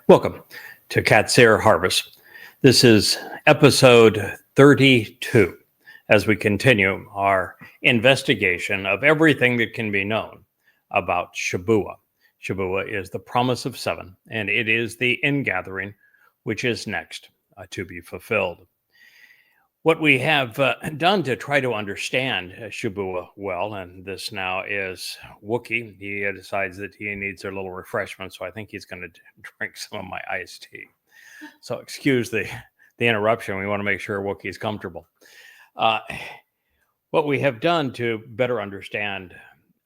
Welcome to Qatsyr Harvest. This is episode 32 as we continue our investigation of everything that can be known about Shabuah. Shabuah is the promise of seven, and it is the ingathering which is next to be fulfilled. What we have done to try to understand Shabuah well, and this now is Wookie. He decides that he needs a little refreshment, so I think he's going to drink some of my iced tea. So excuse the interruption. We want to make sure Wookie's comfortable. What we have done to better understand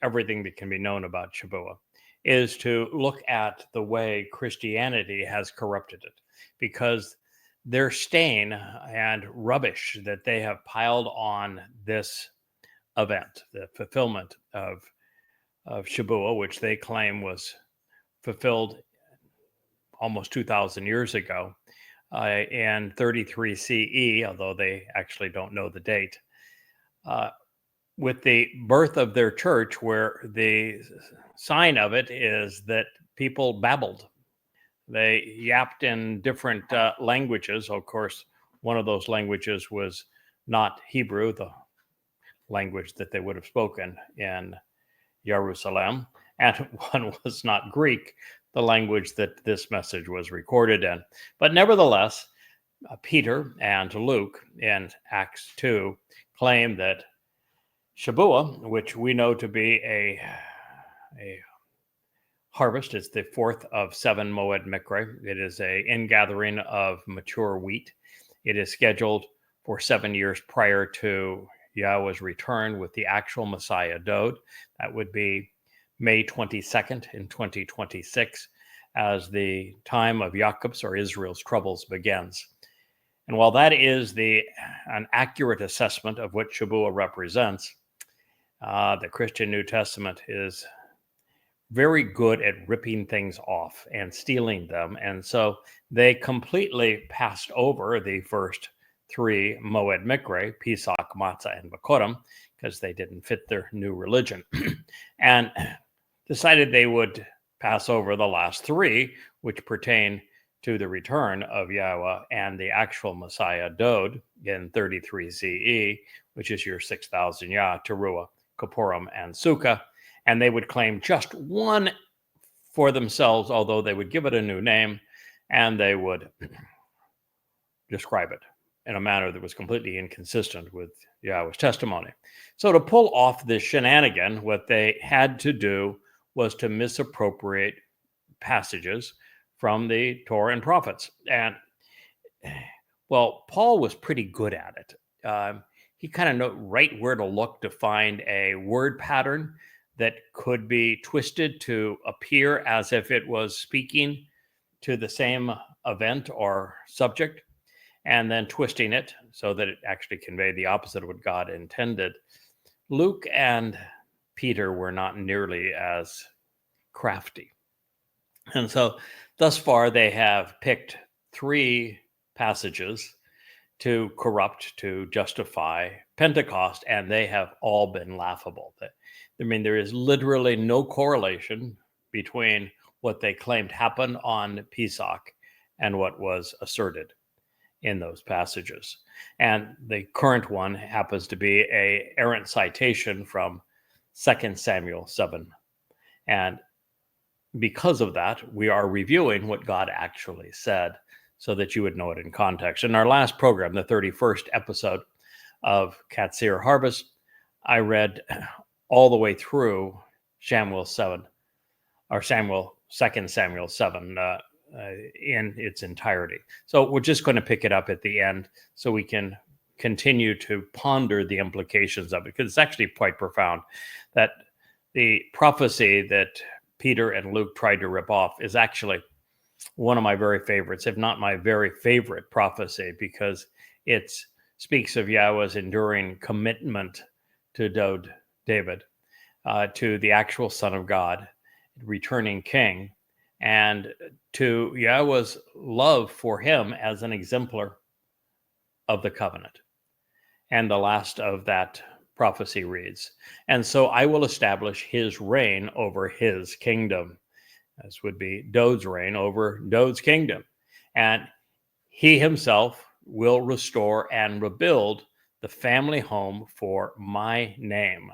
everything that can be known about Shabuah is to look at the way Christianity has corrupted it, because their stain and rubbish that they have piled on this event, the fulfillment of Shabuah, which they claim was fulfilled almost 2,000 years ago in 33 CE, although they actually don't know the date, with the birth of their church, where the sign of it is that people babbled. They yapped in different languages. Of course, one of those languages was not Hebrew, the language that they would have spoken in Jerusalem, and one was not Greek, the language that this message was recorded in. But nevertheless, Peter and Luke in Acts 2 claim that Shabuah, which we know to be a harvest, is the fourth of 7 Moed Mikre. It is an ingathering of mature wheat. It is scheduled for 7 years prior to Yahweh's return with the actual Messiah Dode. That would be May 22nd in 2026, as the time of Jacob's or Israel's troubles begins. And while that is an accurate assessment of what Shabuah represents, the Christian New Testament is very good at ripping things off and stealing them. And so they completely passed over the first 3 Moed Mikre, Pesach, Matzah, and Bakorim, because they didn't fit their new religion, and decided they would pass over the last 3, which pertain to the return of Yahweh and the actual Messiah Dode in 33 CE, which is your 6,000 Yah, Teruah, Kippurim, and Sukkah. And they would claim just one for themselves, although they would give it a new name, and they would describe it in a manner that was completely inconsistent with Yahweh's testimony. So to pull off this shenanigan, what they had to do was to misappropriate passages from the Torah and prophets. And, well, Paul was pretty good at it. He kind of knew right where to look to find a word pattern that could be twisted to appear as if it was speaking to the same event or subject, and then twisting it so that it actually conveyed the opposite of what God intended. Luke and Peter were not nearly as crafty. And so thus far, they have picked 3 passages to corrupt, to justify Pentecost, and they have all been laughable. I mean, there is literally no correlation between what they claimed happened on Pesach and what was asserted in those passages. And the current one happens to be an errant citation from 2 Samuel 7. And because of that, we are reviewing what God actually said so that you would know it in context. In our last program, the 31st episode of Qatsyr Harvest, I read all the way through Samuel 7, or 2 Samuel 7 in its entirety. So we're just going to pick it up at the end so we can continue to ponder the implications of it, because it's actually quite profound. That the prophecy that Peter and Luke tried to rip off is actually one of my very favorites, if not my very favorite prophecy, because it speaks of Yahweh's enduring commitment to David, to the actual Son of God, returning king, and to Yahweh's love for him as an exemplar of the covenant. And the last of that prophecy reads, "And so I will establish his reign over his kingdom." This would be Dod's reign over Dod's kingdom. And he himself will restore and rebuild the family home for my name.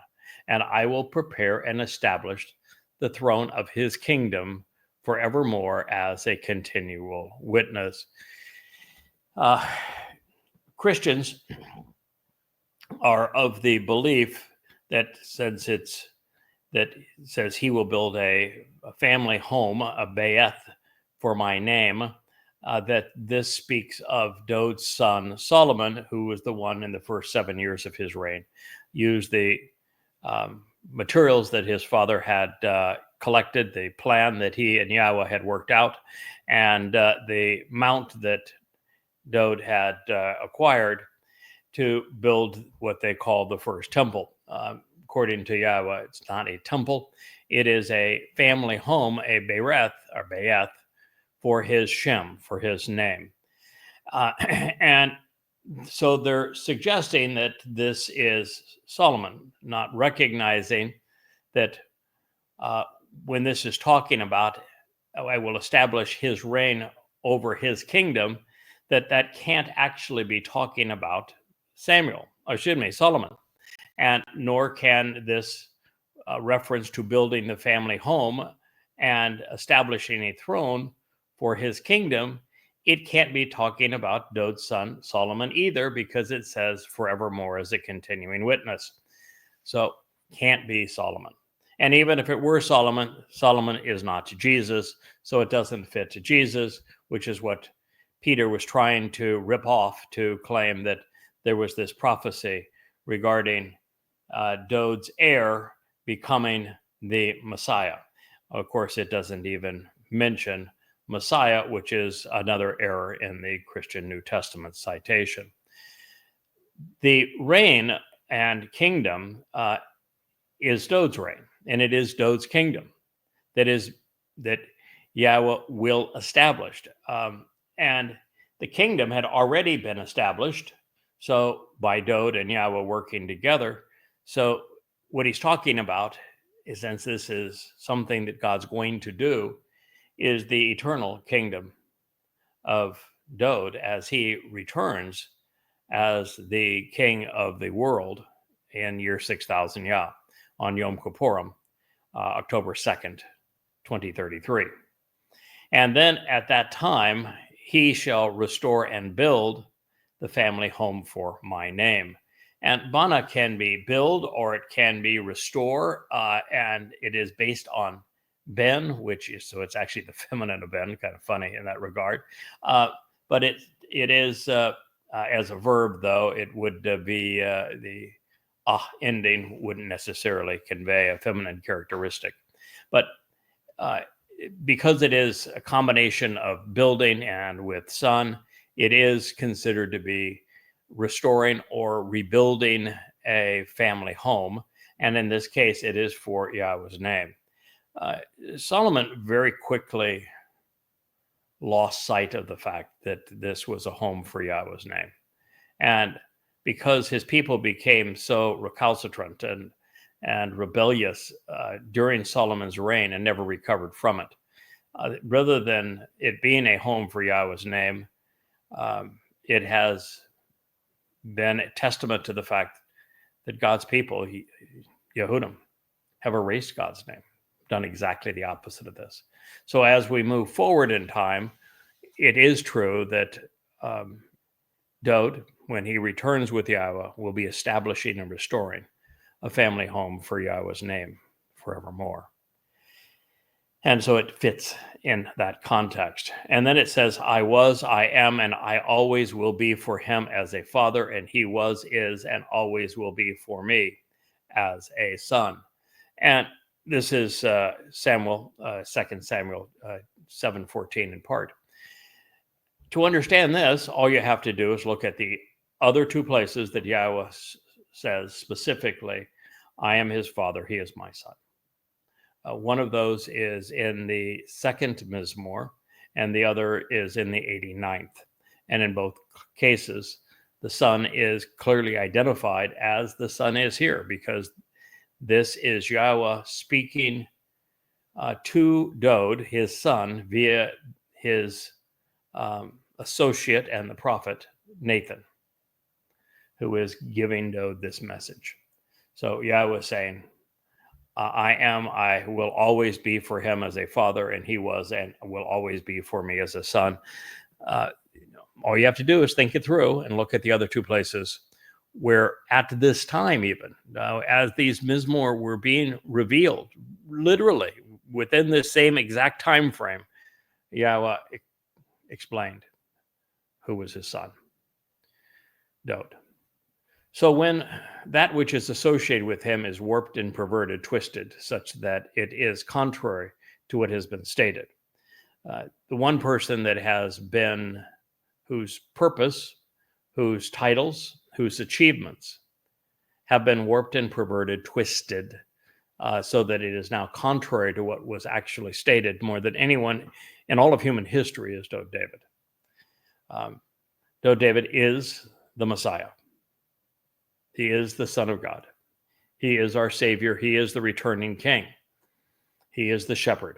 And I will prepare and establish the throne of his kingdom forevermore as a continual witness. Christians are of the belief that since that says he will build a family home, a Be'eth for my name, that this speaks of Dod's son Solomon, who was the one in the first 7 years of his reign, used the materials that his father had collected, the plan that he and Yahweh had worked out, and the mount that Dod had acquired to build what they call the first temple. According to Yahweh, it's not a temple. It is a family home, a Be'eth for his Shem, for his name. And so they're suggesting that this is Solomon, not recognizing that when this is talking about, I will establish his reign over his kingdom, that can't actually be talking about Solomon. And nor can this reference to building the family home and establishing a throne for his kingdom, it can't be talking about Dod's son Solomon either, because it says forevermore as a continuing witness. So can't be Solomon. And even if it were Solomon, Solomon is not Jesus, so it doesn't fit to Jesus, which is what Peter was trying to rip off to claim that there was this prophecy regarding Dod's heir becoming the Messiah. Of course, it doesn't even mention Messiah, which is another error in the Christian New Testament citation. The reign and kingdom is Dod's reign, and it is Dod's kingdom that Yahweh will establish. And the kingdom had already been established, so by Dod and Yahweh working together. So what he's talking about is, since this is something that God's going to do, is the eternal kingdom of Dod as he returns as the king of the world in year 6000 Yah on Yom Kippurim, October 2nd, 2033. And then at that time, he shall restore and build the family home for my name. And Bana can be build or it can be restore, and it is based on Ben, which is, so it's actually the feminine of Ben, kind of funny in that regard. But it is, as a verb, though, it would be the ending wouldn't necessarily convey a feminine characteristic. But because it is a combination of building and with son, it is considered to be restoring or rebuilding a family home. And in this case, it is for Yahweh's name. Solomon very quickly lost sight of the fact that this was a home for Yahweh's name. And because his people became so recalcitrant and rebellious during Solomon's reign and never recovered from it, rather than it being a home for Yahweh's name, it has been a testament to the fact that God's people, Yehudim, have erased God's name, done exactly the opposite of this. So as we move forward in time, it is true that Dod, when he returns with Yahweh, will be establishing and restoring a family home for Yahweh's name forevermore. And so it fits in that context. And then it says, I was, I am, and I always will be for him as a father, and he was, is, and always will be for me as a son. And this is 2 Samuel 7:14 in part. To understand this, all you have to do is look at the other two places that Yahweh says specifically, I am his father, he is my son. One of those is in the second Mizmor, and the other is in the 89th. And in both cases, the son is clearly identified as the son is here, because this is Yahweh speaking to Dode, his son, via his associate and the prophet Nathan, who is giving Dode this message. So Yahweh is saying, I will always be for him as a father, and he was and will always be for me as a son. All you have to do is think it through and look at the other two places where at this time, even as these Mizmor were being revealed, literally within the same exact time frame, Yahweh explained who was his son, Dode. So when that which is associated with him is warped and perverted, twisted, such that it is contrary to what has been stated, the one person that has been, whose purpose, whose titles, whose achievements have been warped and perverted, twisted, so that it is now contrary to what was actually stated more than anyone in all of human history, is Dode David. Dode David is the Messiah. He is the Son of God. He is our Savior. He is the returning King. He is the Shepherd.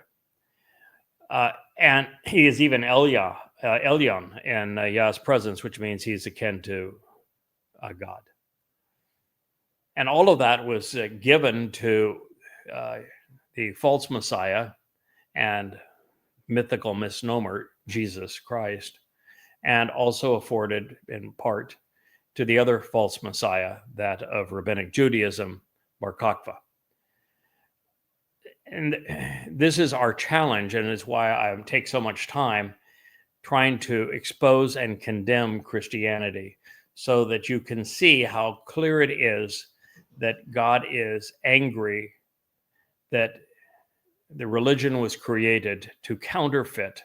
And he is even Elyon in Yah's presence, which means he's akin to God. And all of that was given to the false Messiah and mythical misnomer, Jesus Christ, and also afforded in part to the other false Messiah, that of Rabbinic Judaism, Bar Kokhba. And this is our challenge, and it's why I take so much time trying to expose and condemn Christianity, so that you can see how clear it is that God is angry that the religion was created to counterfeit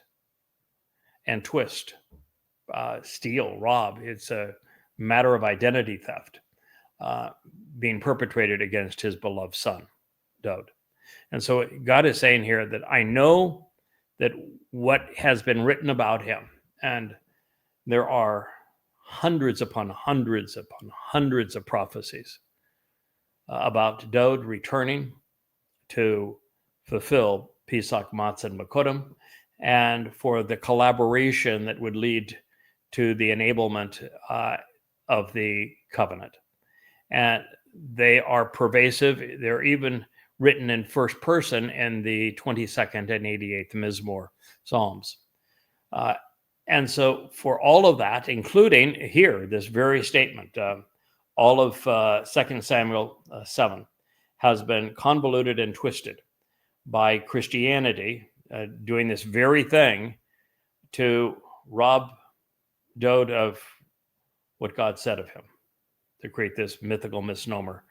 and twist, steal, rob. It's a matter of identity theft being perpetrated against his beloved son, Dode. And so God is saying here that I know that what has been written about him, and there are hundreds upon hundreds upon hundreds of prophecies about Dode returning to fulfill Pesach, Matzah, and Makodim, and for the collaboration that would lead to the enablement of the covenant. And they are pervasive. They're even written in first person in the 22nd and 88th Mizmor Psalms. And so for all of that, including here, this very statement, all of 2 Samuel 7 has been convoluted and twisted by Christianity, doing this very thing to rob Dode of what God said of him, to create this mythical misnomer,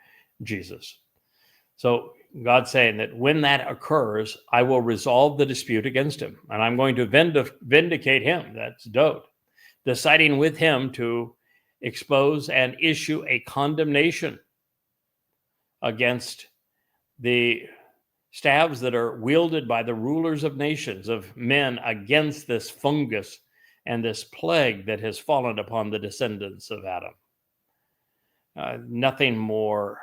Jesus. So God's saying that when that occurs, I will resolve the dispute against him, and I'm going to vindicate him, that's Dode, deciding with him to expose and issue a condemnation against the staves that are wielded by the rulers of nations, of men, against this fungus and this plague that has fallen upon the descendants of Adam. Nothing more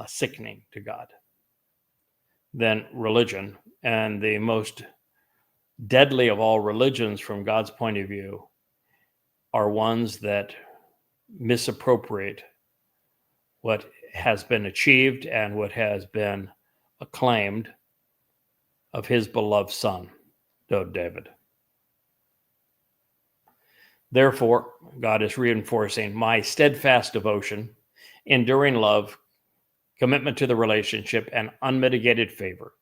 sickening to God than religion, and the most deadly of all religions from God's point of view are ones that misappropriate what has been achieved and what has been acclaimed of his beloved son, Dode David. Therefore, God is reinforcing my steadfast devotion, enduring love, commitment to the relationship, and unmitigated favor.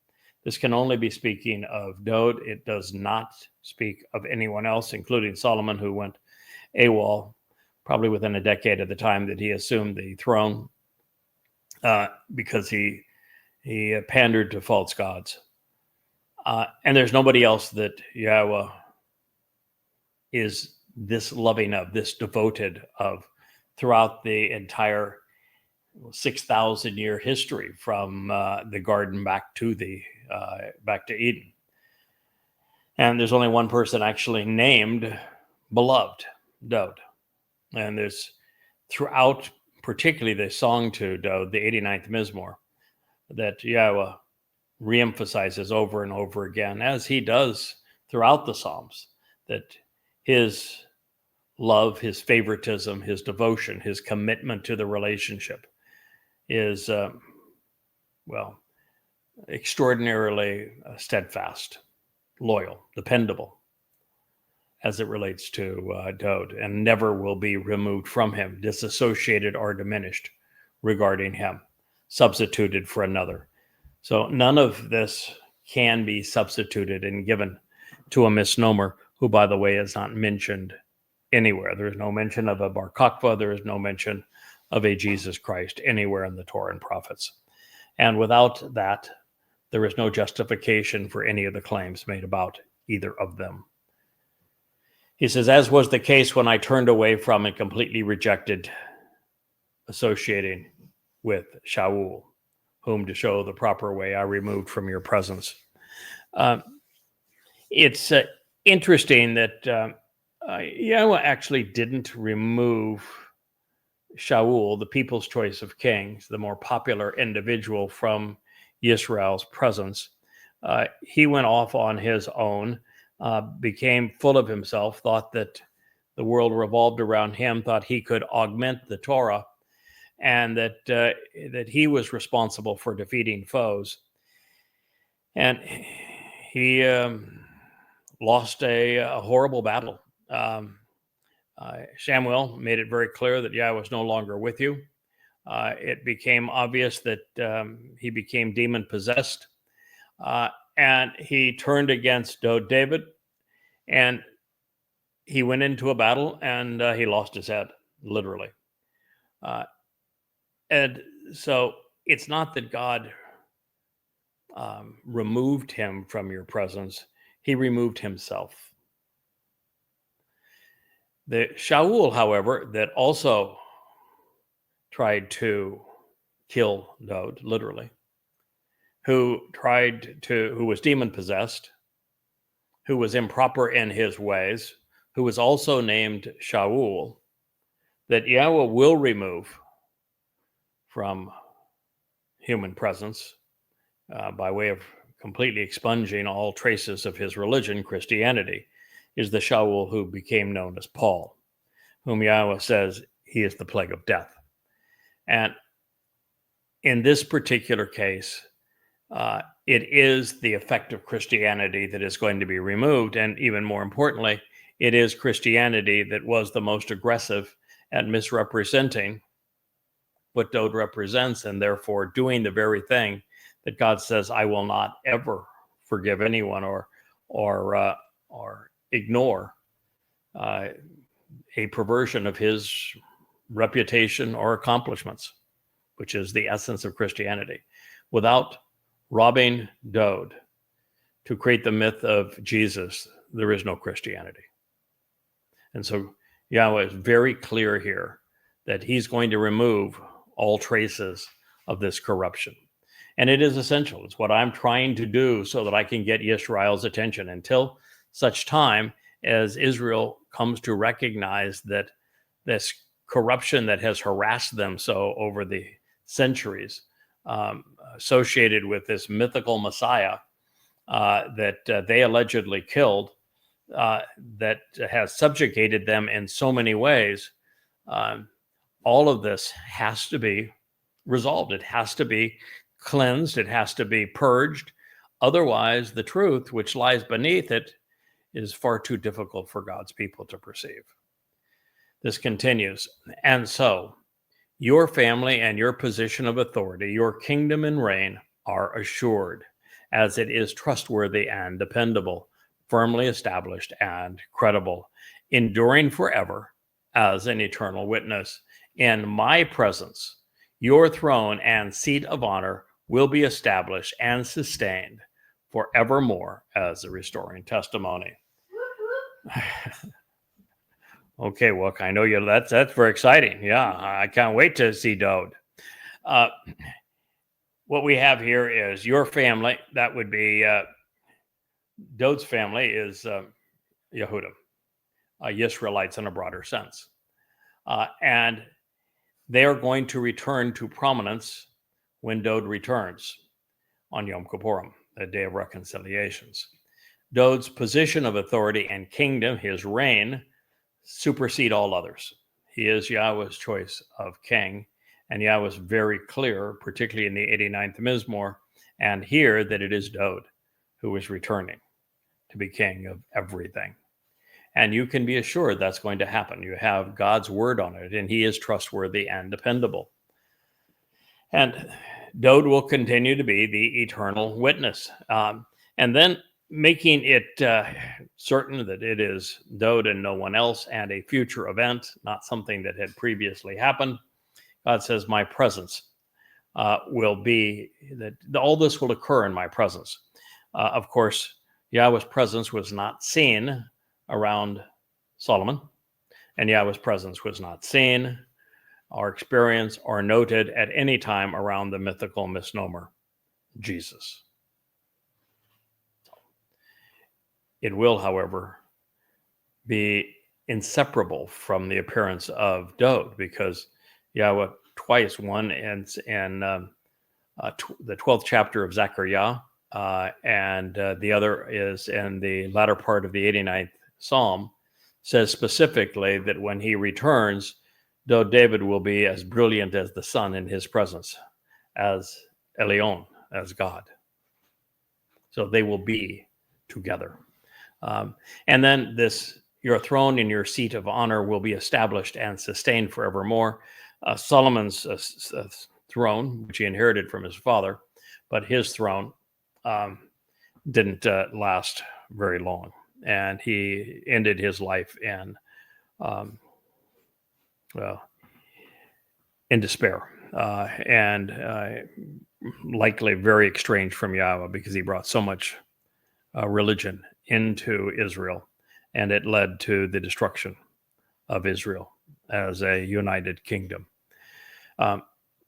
This can only be speaking of Dode. It does not speak of anyone else, including Solomon, who went AWOL probably within a decade of the time that he assumed the throne, because he pandered to false gods. And there's nobody else that Yahweh is this loving of, this devoted of, throughout the entire 6,000 year history from the garden back to Eden. And there's only one person actually named beloved, Dode. And there's throughout, particularly the song to Dode, the 89th Mizmor, that Yahweh reemphasizes over and over again, as he does throughout the Psalms, that his love, his favoritism, his devotion, his commitment to the relationship is, extraordinarily steadfast, loyal, dependable as it relates to Dowd, and never will be removed from him, disassociated or diminished regarding him, substituted for another. So none of this can be substituted and given to a misnomer, who, by the way, is not mentioned anywhere. There is no mention of a Bar Kokhba. There is no mention of a Jesus Christ anywhere in the Torah and prophets. And without that, there is no justification for any of the claims made about either of them. He says, as was the case when I turned away from and completely rejected associating with Shaul, whom, to show the proper way, I removed from your presence. It's interesting that Yahowah actually didn't remove Shaul, the people's choice of kings, the more popular individual, from Yisrael's presence. He went off on his own, became full of himself, thought that the world revolved around him, thought he could augment the Torah, and that he was responsible for defeating foes. And he lost a horrible battle. Samuel made it very clear that Yahweh was no longer with you. It became obvious that he became demon-possessed, and he turned against David, and he went into a battle, and he lost his head, literally. And so it's not that God removed him from your presence. He removed himself. The Shaul, however, that also tried to kill Dowd, literally, who was demon-possessed, who was improper in his ways, who was also named Shaul, that Yahweh will remove from human presence by way of completely expunging all traces of his religion, Christianity, is the Shaul who became known as Paul, whom Yahweh says he is the plague of death. And in this particular case, it is the effect of Christianity that is going to be removed. And even more importantly, it is Christianity that was the most aggressive at misrepresenting what Dowd represents, and therefore doing the very thing that God says, I will not ever forgive anyone or ignore a perversion of his reputation or accomplishments, which is the essence of Christianity. Without robbing Dowd to create the myth of Jesus, there is no Christianity. And so Yahweh is very clear here that he's going to remove all traces of this corruption. And it is essential. It's what I'm trying to do so that I can get Israel's attention until such time as Israel comes to recognize that this corruption that has harassed them so over the centuries, associated with this mythical Messiah that they allegedly killed, that has subjugated them in so many ways, all of this has to be resolved. It has to be cleansed. It has to be purged. Otherwise, the truth which lies beneath it is far too difficult for God's people to perceive. This continues. And so, your family and your position of authority, your kingdom and reign are assured, as it is trustworthy and dependable, firmly established and credible, enduring forever as an eternal witness. In my presence, your throne and seat of honor will be established and sustained forevermore as a restoring testimony. Okay, well, I know you. That's very exciting. Yeah, I can't wait to see Dowd. What we have here is your family. That would be Dowd's family is Yehudim, Yisraelites in a broader sense, and they are going to return to prominence when Dowd returns. on Yom Kippurim, the Day of Reconciliations. Dode's position of authority and kingdom, his reign, supersede all others. He is Yahweh's choice of king, and Yahweh is very clear, particularly in the 89th Mizmor, and here that it is Dode who is returning to be king of everything. And you can be assured that's going to happen. You have God's word on it, and he is trustworthy and dependable. And Dode will continue to be the eternal witness. And then making it certain that it is Dode and no one else, and a future event, not something that had previously happened. God says, my presence will be, that all this will occur in my presence. Of course, Yahweh's presence was not seen around Solomon, and Yahweh's presence was not seen or experienced or noted at any time around the mythical misnomer, Jesus. It will, however, be inseparable from the appearance of Dode, because Yahweh twice, one in the 12th chapter of Zechariah, and the other is in the latter part of the 89th Psalm, says specifically that when he returns, though David will be as brilliant as the sun in his presence, as Elyon, as God. So they will be together. And then your throne and your seat of honor will be established and sustained forevermore. Solomon's throne, which he inherited from his father, but his throne didn't last very long. And he ended his life in despair, and likely very estranged from Yahweh, because he brought so much religion into Israel, and it led to the destruction of Israel as a united kingdom.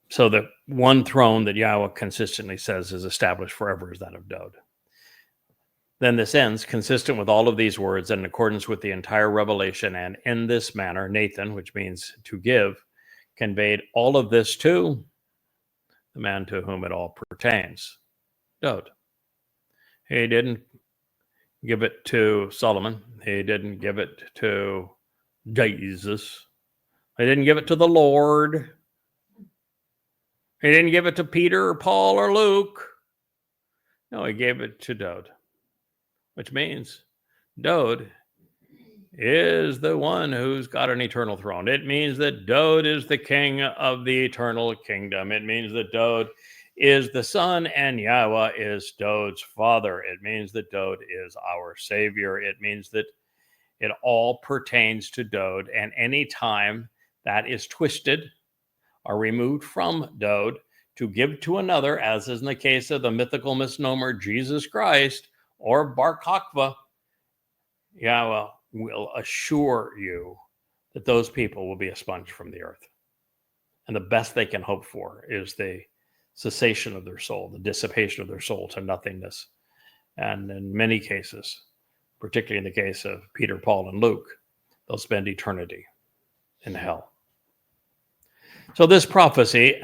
So the one throne that Yahweh consistently says is established forever is that of Dode. Then this ends consistent with all of these words and in accordance with the entire revelation, and in this manner, Nathan, which means to give, conveyed all of this to the man to whom it all pertains, Dode. He didn't give it to Solomon. He didn't give it to Jesus. He didn't give it to the Lord. He didn't give it to Peter or Paul or Luke. No, he gave it to Dode, which means Dode is the one who's got an eternal throne. It means that Dode is the king of the eternal kingdom. It means that Dode is the son and Yahweh is Dode's father. It means that Dode is our savior. It means that it all pertains to Dode, and any time that is twisted or removed from Dode to give to another, as is in the case of the mythical misnomer Jesus Christ or Bar Kokhba, Yahweh will assure you that those people will be expunged from the earth. And the best they can hope for is the cessation of their soul, the dissipation of their soul to nothingness. And in many cases, particularly in the case of Peter, Paul, and Luke, they'll spend eternity in hell. So this prophecy,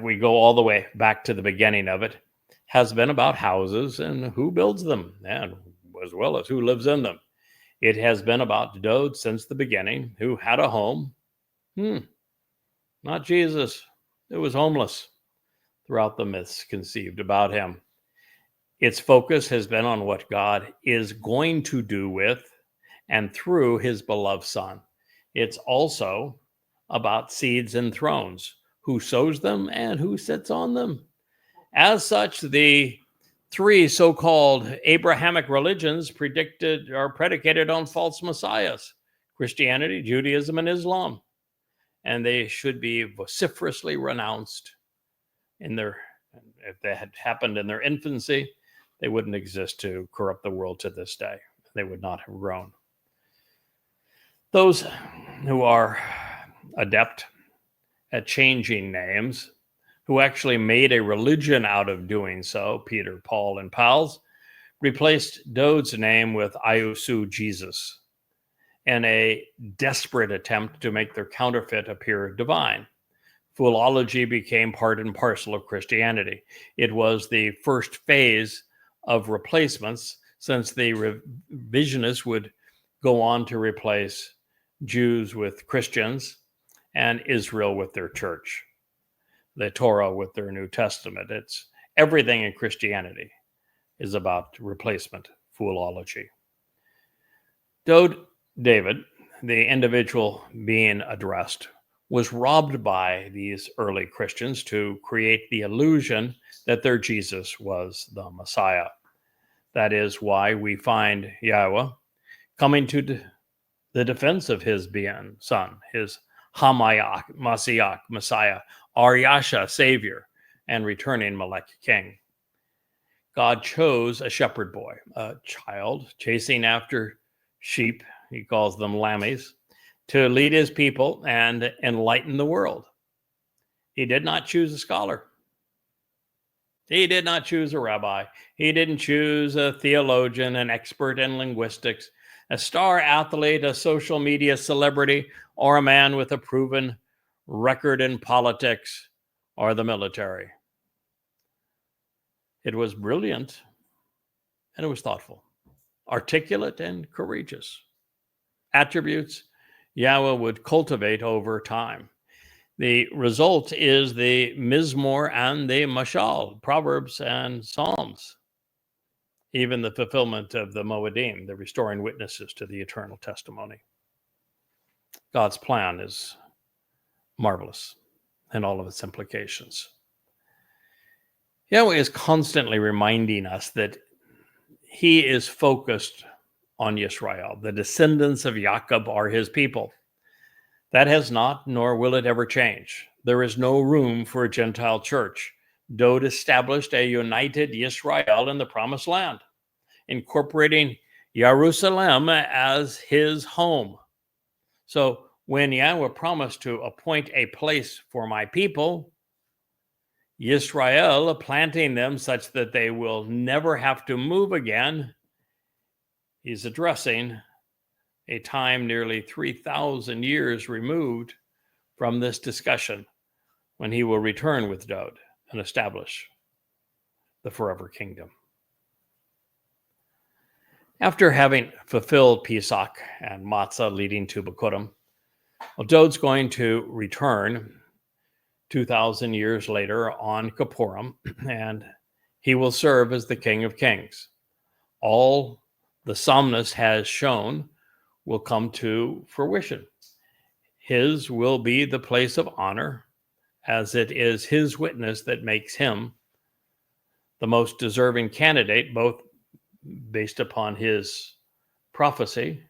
we go all the way back to the beginning of it, has been about houses and who builds them, and as well as who lives in them. It has been about Dode since the beginning, who had a home. Not Jesus, who was homeless throughout the myths conceived about him. Its focus has been on what God is going to do with and through his beloved Son. It's also about seeds and thrones, who sows them and who sits on them. As such, the three so-called Abrahamic religions are predicated on false messiahs: Christianity, Judaism, and Islam. And they should be vociferously renounced if they had happened in their infancy, they wouldn't exist to corrupt the world to this day. They would not have grown. Those who are adept at changing names, who actually made a religion out of doing so, Peter, Paul, and pals, replaced Dode's name with Iosu Jesus in a desperate attempt to make their counterfeit appear divine. Foolology became part and parcel of Christianity. It was the first phase of replacements, since the revisionists would go on to replace Jews with Christians and Israel with their church, the Torah with their New Testament. It's everything in Christianity is about replacement, foolology. David, the individual being addressed, was robbed by these early Christians to create the illusion that their Jesus was the Messiah. That is why we find Yahweh coming to the defense of his being son, his Hamayach, Masiach, Messiah, Aryasha, Savior, and returning Melech King. God chose a shepherd boy, a child chasing after sheep, he calls them lammies, to lead his people and enlighten the world. He did not choose a scholar. He did not choose a rabbi. He didn't choose a theologian, an expert in linguistics, a star athlete, a social media celebrity, or a man with a proven record in politics or the military. It was brilliant, and it was thoughtful, articulate, and courageous. Attributes Yahweh would cultivate over time. The result is the Mizmor and the Mashal, Proverbs and Psalms, even the fulfillment of the Moedim, the restoring witnesses to the eternal testimony. God's plan is marvelous in all of its implications. Yahweh is constantly reminding us that he is focused on Yisrael. The descendants of Jacob are his people. That has not, nor will it ever change. There is no room for a Gentile church. Dowd established a united Yisrael in the Promised Land, incorporating Jerusalem as his home. So when Yahweh promised to appoint a place for my people, Yisrael, planting them such that they will never have to move again, he's addressing a time nearly 3,000 years removed from this discussion, when he will return with Dowd and establish the forever kingdom. After having fulfilled Pesach and Matzah leading to Bikurim, Dowd's going to return 2,000 years later on Kippurim, and he will serve as the King of Kings. All the psalmist has shown will come to fruition. His will be the place of honor, as it is his witness that makes him the most deserving candidate, both based upon his prophecy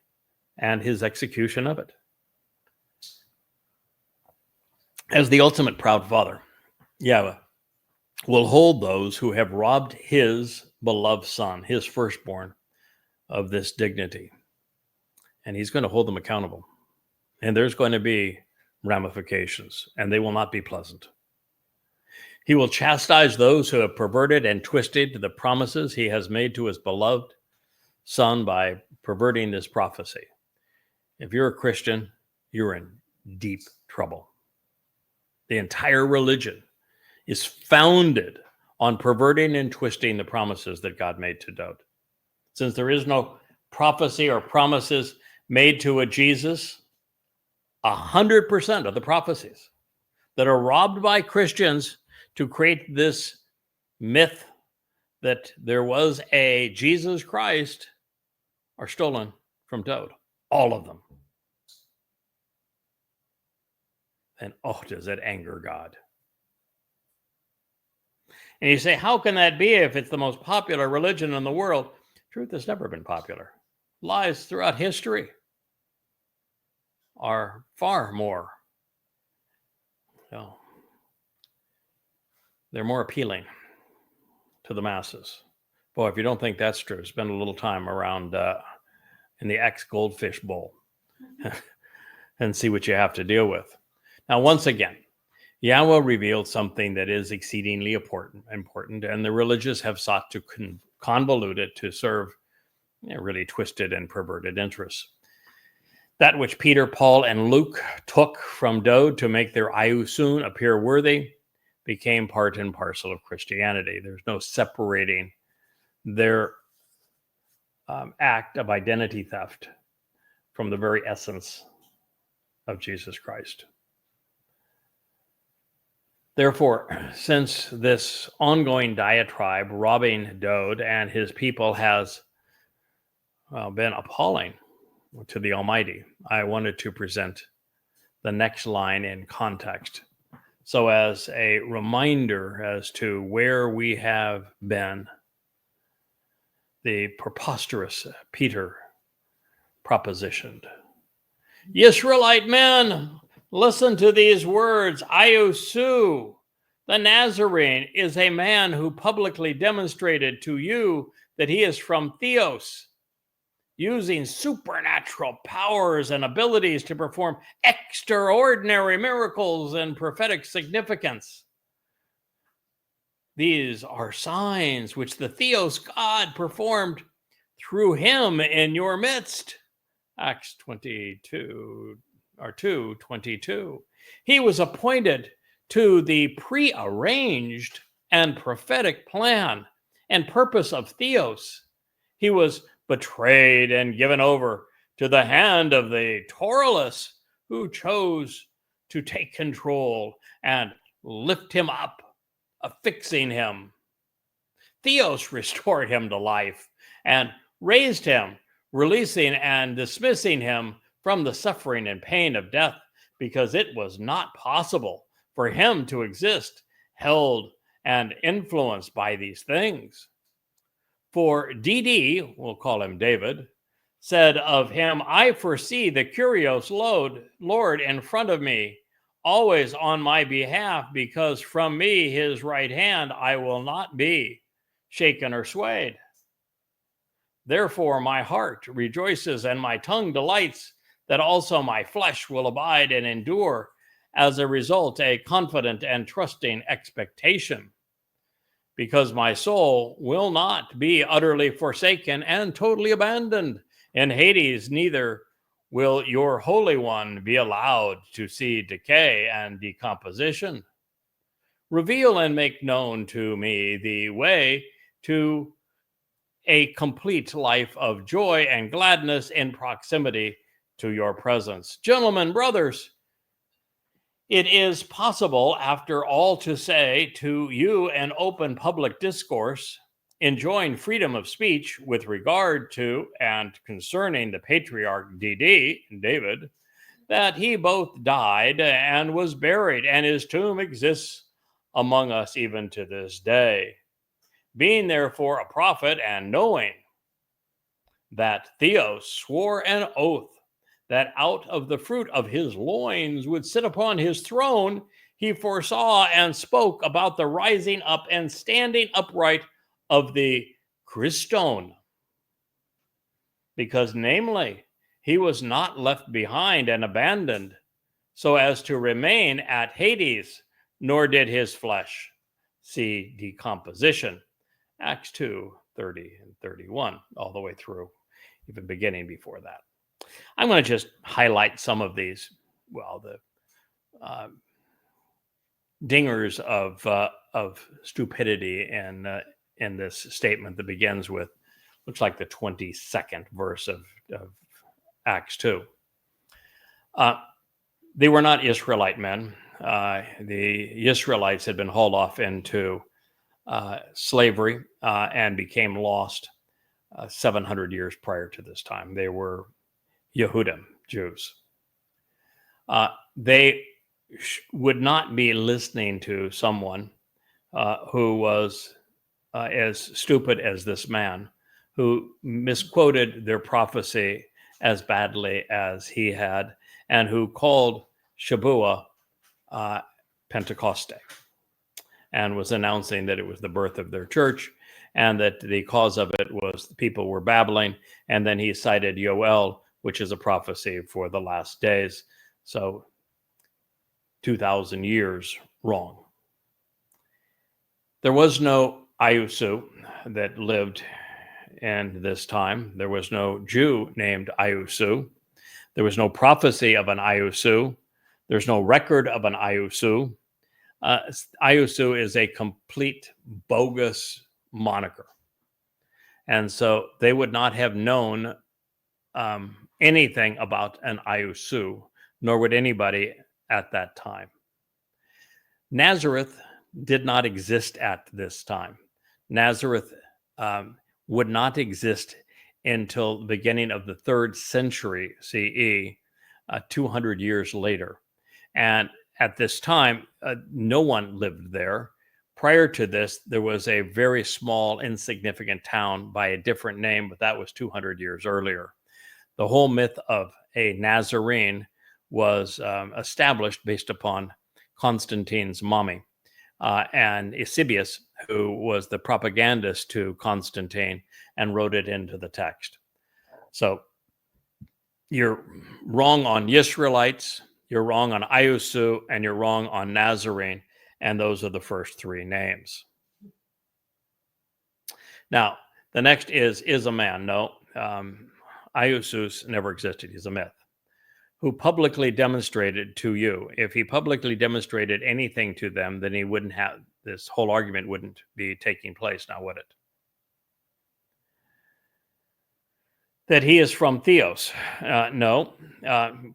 and his execution of it. As the ultimate proud father, Yahweh will hold those who have robbed his beloved son, his firstborn, of this dignity. And he's going to hold them accountable. And there's going to be ramifications, and they will not be pleasant. He will chastise those who have perverted and twisted the promises he has made to his beloved son by perverting this prophecy. If you're a Christian, you're in deep trouble. The entire religion is founded on perverting and twisting the promises that God made to Dowd. Since there is no prophecy or promises made to a Jesus, 100% of the prophecies that are robbed by Christians to create this myth that there was a Jesus Christ are stolen from Dowd. All of them. And oh, does it anger God. And you say, how can that be if it's the most popular religion in the world? Truth has never been popular. Lies throughout history are far more, they're more appealing to the masses. Boy, if you don't think that's true, spend a little time around in the ex-Goldfish Bowl and see what you have to deal with. Now, once again, Yahweh revealed something that is exceedingly important, and the religious have sought to convolute it to serve really twisted and perverted interests. That which Peter, Paul, and Luke took from Dode to make their Iusun appear worthy became part and parcel of Christianity. There's no separating their act of identity theft from the very essence of Jesus Christ. Therefore, since this ongoing diatribe robbing Dode and his people has been appalling to the Almighty, I wanted to present the next line in context, so as a reminder as to where we have been. The preposterous Peter propositioned. Israelite men, listen to these words. Iusu, the Nazarene, is a man who publicly demonstrated to you that he is from Theos, using supernatural powers and abilities to perform extraordinary miracles and prophetic significance. These are signs which the Theos God performed through him in your midst. Acts 2:22. He was appointed to the prearranged and prophetic plan and purpose of Theos. He was betrayed and given over to the hand of the Torahless, who chose to take control and lift him up, affixing him. Theos restored him to life and raised him, releasing and dismissing him from the suffering and pain of death, because it was not possible for him to exist held and influenced by these things. For DD, we'll call him David, said of him, I foresee the curious Lord in front of me, always on my behalf, because from me, his right hand, I will not be shaken or swayed. Therefore, my heart rejoices and my tongue delights that also my flesh will abide and endure, as a result, a confident and trusting expectation. Because my soul will not be utterly forsaken and totally abandoned in Hades, neither will your Holy One be allowed to see decay and decomposition. Reveal and make known to me the way to a complete life of joy and gladness in proximity to your presence. Gentlemen, brothers, it is possible, after all, to say to you an open public discourse, enjoying freedom of speech with regard to and concerning the patriarch David, that he both died and was buried, and his tomb exists among us even to this day. Being therefore a prophet, and knowing that Theos swore an oath that out of the fruit of his loins would sit upon his throne, he foresaw and spoke about the rising up and standing upright of the Christone, because namely, he was not left behind and abandoned so as to remain at Hades, nor did his flesh see decomposition. Acts 2:30 and 31, all the way through, even beginning before that. I'm going to just highlight some of these, the dingers of stupidity in this statement that begins with, looks like the 22nd verse of Acts 2. They were not Israelite men. The Israelites had been hauled off into slavery and became lost 700 years prior to this time. They were Yehudim, Jews. They would not be listening to someone who was as stupid as this man, who misquoted their prophecy as badly as he had, and who called Shabuah Pentecoste, and was announcing that it was the birth of their church, and that the cause of it was the people were babbling. And then he cited Yoel, which is a prophecy for the last days. So 2,000 years wrong. There was no Iusu that lived in this time. There was no Jew named Iusu, There was no prophecy of an Ayusu. There's no record of an Ayusu. Ayusu is a complete bogus moniker. And so they would not have known anything about an Ayusu, nor would anybody at that time. Nazareth did not exist at this time. Nazareth would not exist until the beginning of the 3rd century CE, 200 years later. And at this time, no one lived there. Prior to this, there was a very small, insignificant town by a different name, but that was 200 years earlier. The whole myth of a Nazarene was established based upon Constantine's mommy and Eusebius, who was the propagandist to Constantine and wrote it into the text. So you're wrong on Israelites, you're wrong on Ayusu, and you're wrong on Nazarene. And those are the first 3 names. Now, the next is a man. No, Ayusus never existed. He's a myth. Who publicly demonstrated to you. If he publicly demonstrated anything to them, then he wouldn't have, this whole argument wouldn't be taking place now, would it? That he is from Theos. No.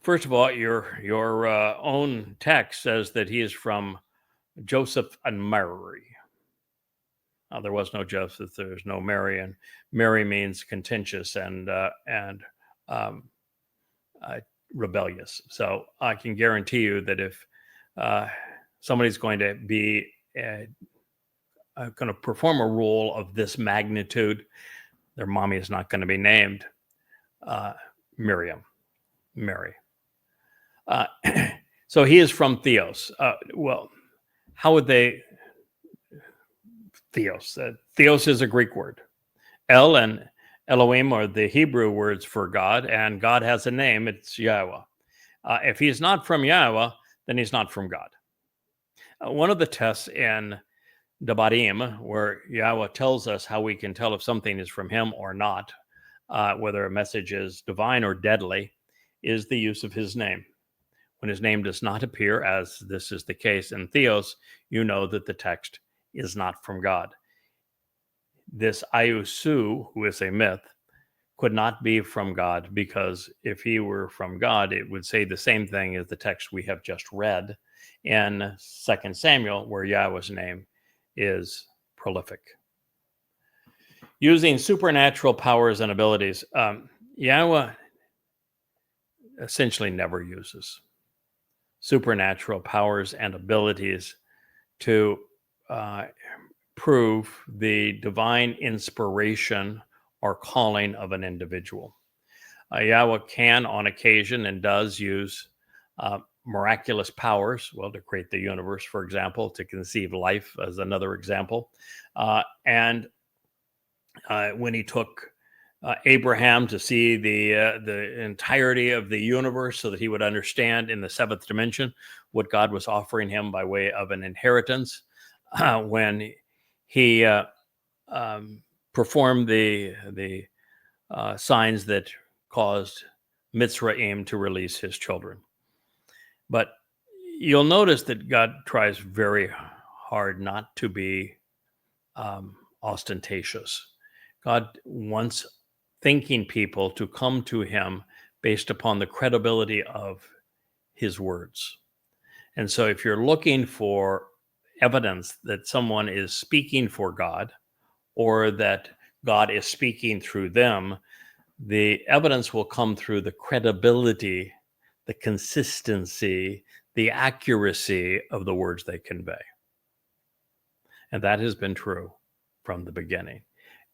First of all, your own text says that he is from Joseph and Mary. There was no Joseph, there's no Mary, and Mary means contentious and rebellious. So I can guarantee you that if somebody's going to be going to perform a role of this magnitude, their mommy is not going to be named Mary. So he is from Theos. Well, how would they? Theos. Theos is a Greek word. El and Elohim are the Hebrew words for God, and God has a name. It's Yahowah. If he's not from Yahowah, then he's not from God. One of the tests in Debarim, where Yahowah tells us how we can tell if something is from him or not, whether a message is divine or deadly, is the use of his name. When his name does not appear, as this is the case in Theos, you know that the text is not from God. This Ayusu, who is a myth, could not be from God, because if he were from God, it would say the same thing as the text we have just read in 2 Samuel, where Yahweh's name is prolific. Using supernatural powers and abilities, Yahweh essentially never uses supernatural powers and abilities to prove the divine inspiration or calling of an individual. Yahweh can, on occasion, and does use miraculous powers, well, to create the universe, for example, to conceive life as another example. And when he took Abraham to see the entirety of the universe so that he would understand in the 7th dimension what God was offering him by way of an inheritance, when he performed the signs that caused Mitzrayim to release his children. But you'll notice that God tries very hard not to be ostentatious. God wants thinking people to come to him based upon the credibility of his words. And so if you're looking for evidence that someone is speaking for God, or that God is speaking through them, the evidence will come through the credibility, the consistency, the accuracy of the words they convey. And that has been true from the beginning.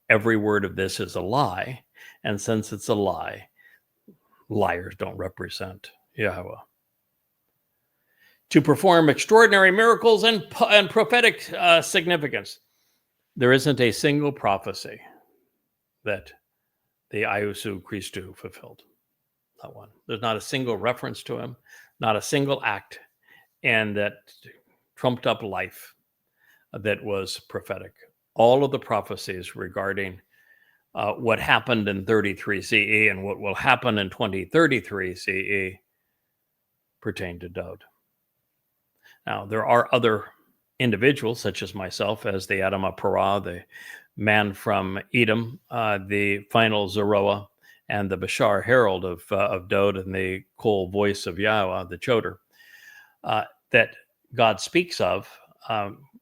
Every word of this is a lie, and since it's a lie, liars don't represent Yahowah. To perform extraordinary miracles and prophetic significance. There isn't a single prophecy that the Ayusu Christu fulfilled. Not one. There's not a single reference to him, not a single act, and that trumped up life that was prophetic. All of the prophecies regarding what happened in 33 CE and what will happen in 2033 CE pertain to Dowd. Now, there are other individuals, such as myself, as the Adamah Parah, the man from Edom, the final Zeroah, and the Bashar herald of Dowd, and the cool voice of Yahowah, the Choder, that God speaks of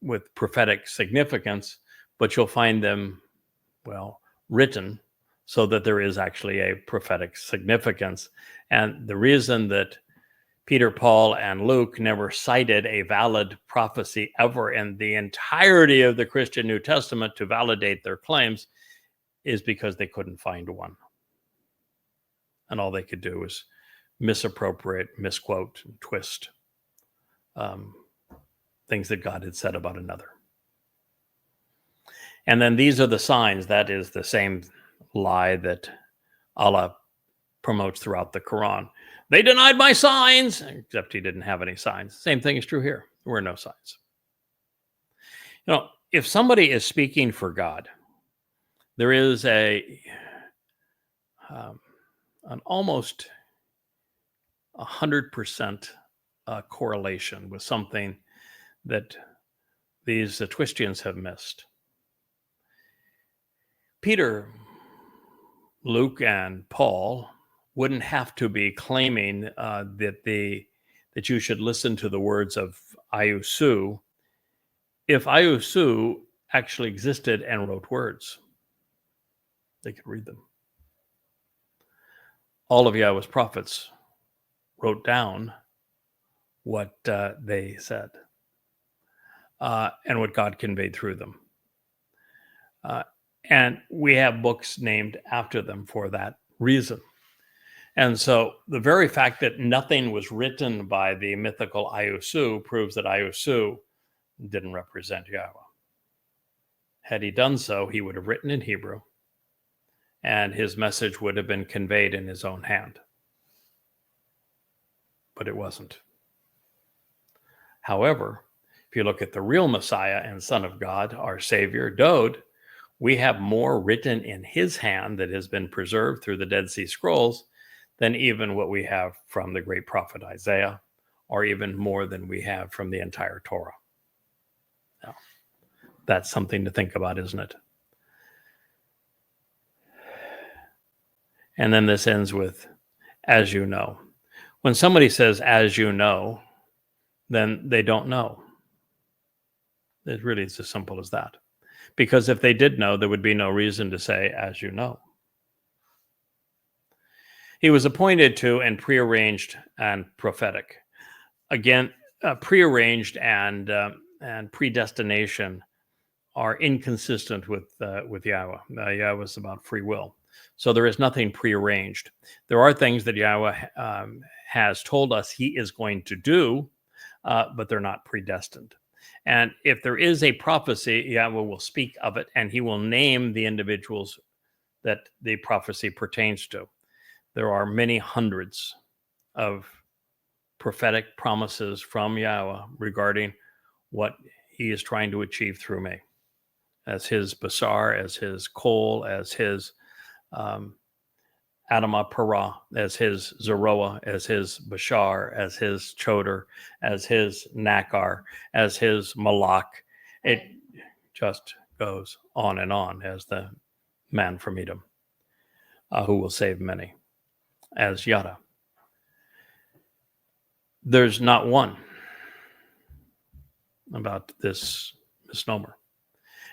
with prophetic significance, but you'll find them, well, written so that there is actually a prophetic significance. And the reason that Peter, Paul, and Luke never cited a valid prophecy ever in the entirety of the Christian New Testament to validate their claims is because they couldn't find one. And all they could do was misappropriate, misquote, and twist things that God had said about another. And then these are the signs. That is the same lie that Allah promotes throughout the Quran. They denied my signs, except he didn't have any signs. Same thing is true here. There were no signs. You know, if somebody is speaking for God, there is an almost 100% correlation with something that these Twistians have missed. Peter, Luke, and Paul wouldn't have to be claiming that you should listen to the words of Ayusu if Ayusu actually existed and wrote words. They could read them. All of Yahweh's prophets wrote down what they said and what God conveyed through them. And we have books named after them for that reason. And so the very fact that nothing was written by the mythical Ayusu proves that Ayusu didn't represent Yahowah. Had he done so, he would have written in Hebrew, and his message would have been conveyed in his own hand. But it wasn't. However, if you look at the real Messiah and Son of God, our Savior, Dowd, we have more written in his hand that has been preserved through the Dead Sea Scrolls than even what we have from the great prophet Isaiah, or even more than we have from the entire Torah. Now, that's something to think about, isn't it? And then this ends with, as you know. When somebody says, as you know, then they don't know. It really is as simple as that. Because if they did know, there would be no reason to say, as you know. He was appointed to and prearranged and prophetic. Again, prearranged and predestination are inconsistent with Yahowah. Yahowah is about free will. So there is nothing prearranged. There are things that Yahowah has told us he is going to do, but they're not predestined. And if there is a prophecy, Yahowah will speak of it, and he will name the individuals that the prophecy pertains to. There are many hundreds of prophetic promises from Yahowah regarding what he is trying to achieve through me, as his Basar, as his Kol, as his Adamah Parah, as his Zeroah, as his Bashar, as his Choder, as his Nakar, as his Malak. It just goes on and on, as the man from Edom, who will save many, as Yada. There's not one about this misnomer.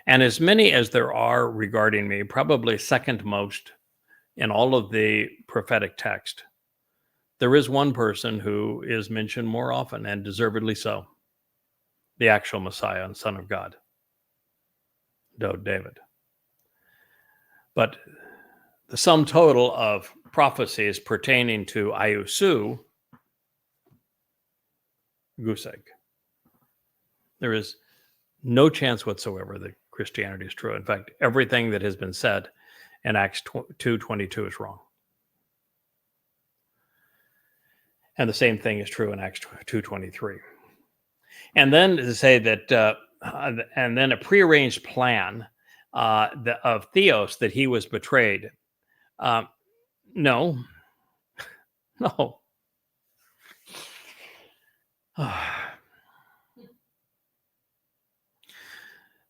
And as many as there are regarding me, probably second most in all of the prophetic text, there is one person who is mentioned more often, and deservedly so, the actual Messiah and Son of God, Dowd David. But the sum total of prophecies pertaining to Ayusu, goose egg. There is no chance whatsoever that Christianity is true. In fact, everything that has been said in Acts 2:22 is wrong. And the same thing is true in Acts 2:23. And then to say that, and then a prearranged plan of Theos, that he was betrayed. No. No.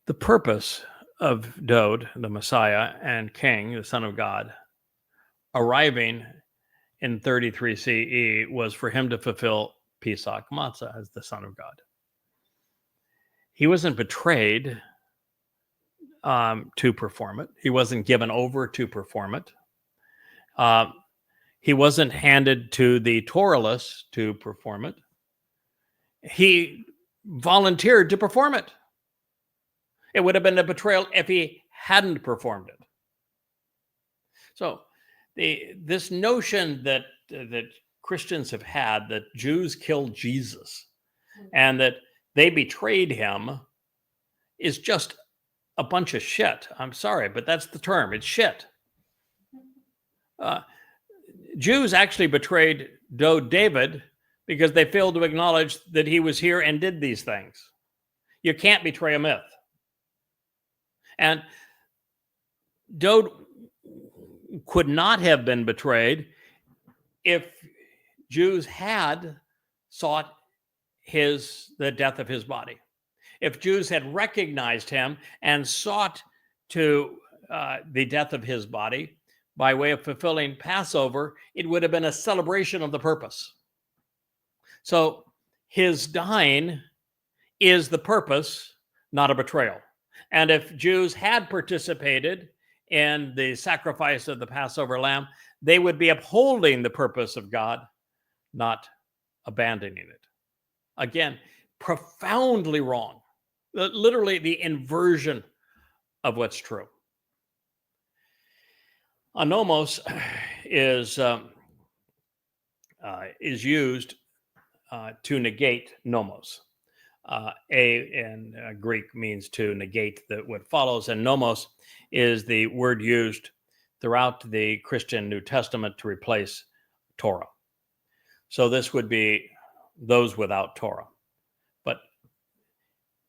The purpose of Dowd, the Messiah and King, the Son of God, arriving in 33 CE was for him to fulfill Pesach Matzah as the Son of God. He wasn't betrayed to perform it. He wasn't given over to perform it. He wasn't handed to the Torahless to perform it. He volunteered to perform it. It would have been a betrayal if he hadn't performed it. So this notion that Christians have had that Jews killed Jesus and that they betrayed him is just a bunch of shit. I'm sorry, but that's the term. It's shit. Jews actually betrayed David because they failed to acknowledge that he was here and did these things. You can't betray a myth. And Dowd could not have been betrayed if Jews had sought the death of his body. If Jews had recognized him and sought to the death of his body by way of fulfilling Passover, it would have been a celebration of the purpose. So his dying is the purpose, not a betrayal. And if Jews had participated in the sacrifice of the Passover lamb, they would be upholding the purpose of God, not abandoning it. Again, profoundly wrong. Literally the inversion of what's true. Anomos is used to negate nomos. In Greek means to negate what follows, and nomos is the word used throughout the Christian New Testament to replace Torah. So this would be those without Torah. But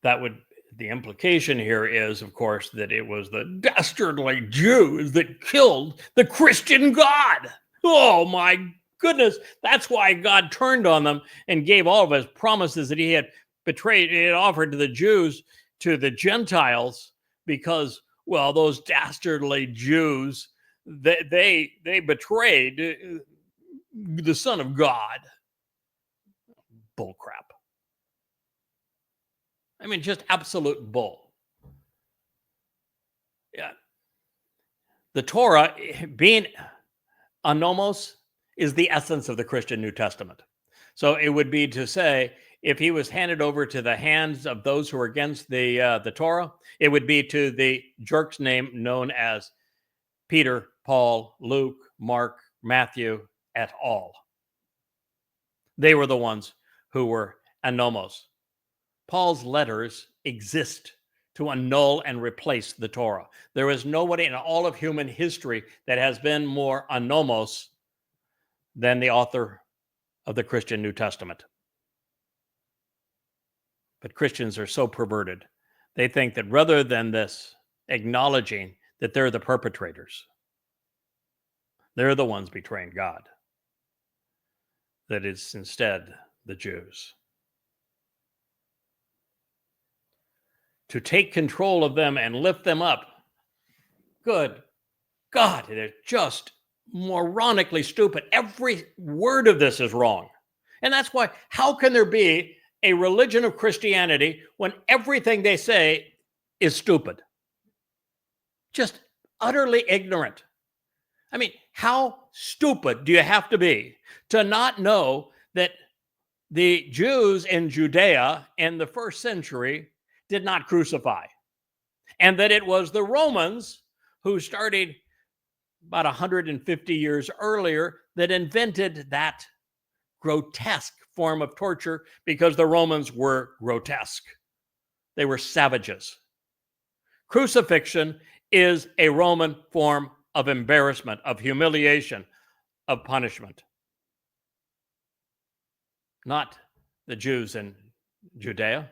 the implication here is, of course, that it was the dastardly Jews that killed the Christian God. Oh my goodness. That's why God turned on them and gave all of his promises that he had offered to the Jews, to the Gentiles, because, well, those dastardly Jews, they betrayed the Son of God. Bull crap. I mean, just absolute bull. Yeah. The Torah, being anomos, is the essence of the Christian New Testament. So it would be to say, if he was handed over to the hands of those who were against the Torah, it would be to the jerk's name known as Peter, Paul, Luke, Mark, Matthew, et al. They were the ones who were anomos. Paul's letters exist to annul and replace the Torah. There is nobody in all of human history that has been more anomos than the author of the Christian New Testament. But Christians are so perverted. They think that rather than this acknowledging that they're the perpetrators, they're the ones betraying God, that it's instead the Jews. To take control of them and lift them up. Good God, they're just moronically stupid. Every word of this is wrong. And that's why, how can there be a religion of Christianity when everything they say is stupid? Just utterly ignorant. I mean, how stupid do you have to be to not know that the Jews in Judea in the first century did not crucify, and that it was the Romans who started about 150 years earlier that invented that grotesque form of torture, because the Romans were grotesque. They were savages. Crucifixion is a Roman form of embarrassment, of humiliation, of punishment. Not the Jews in Judea.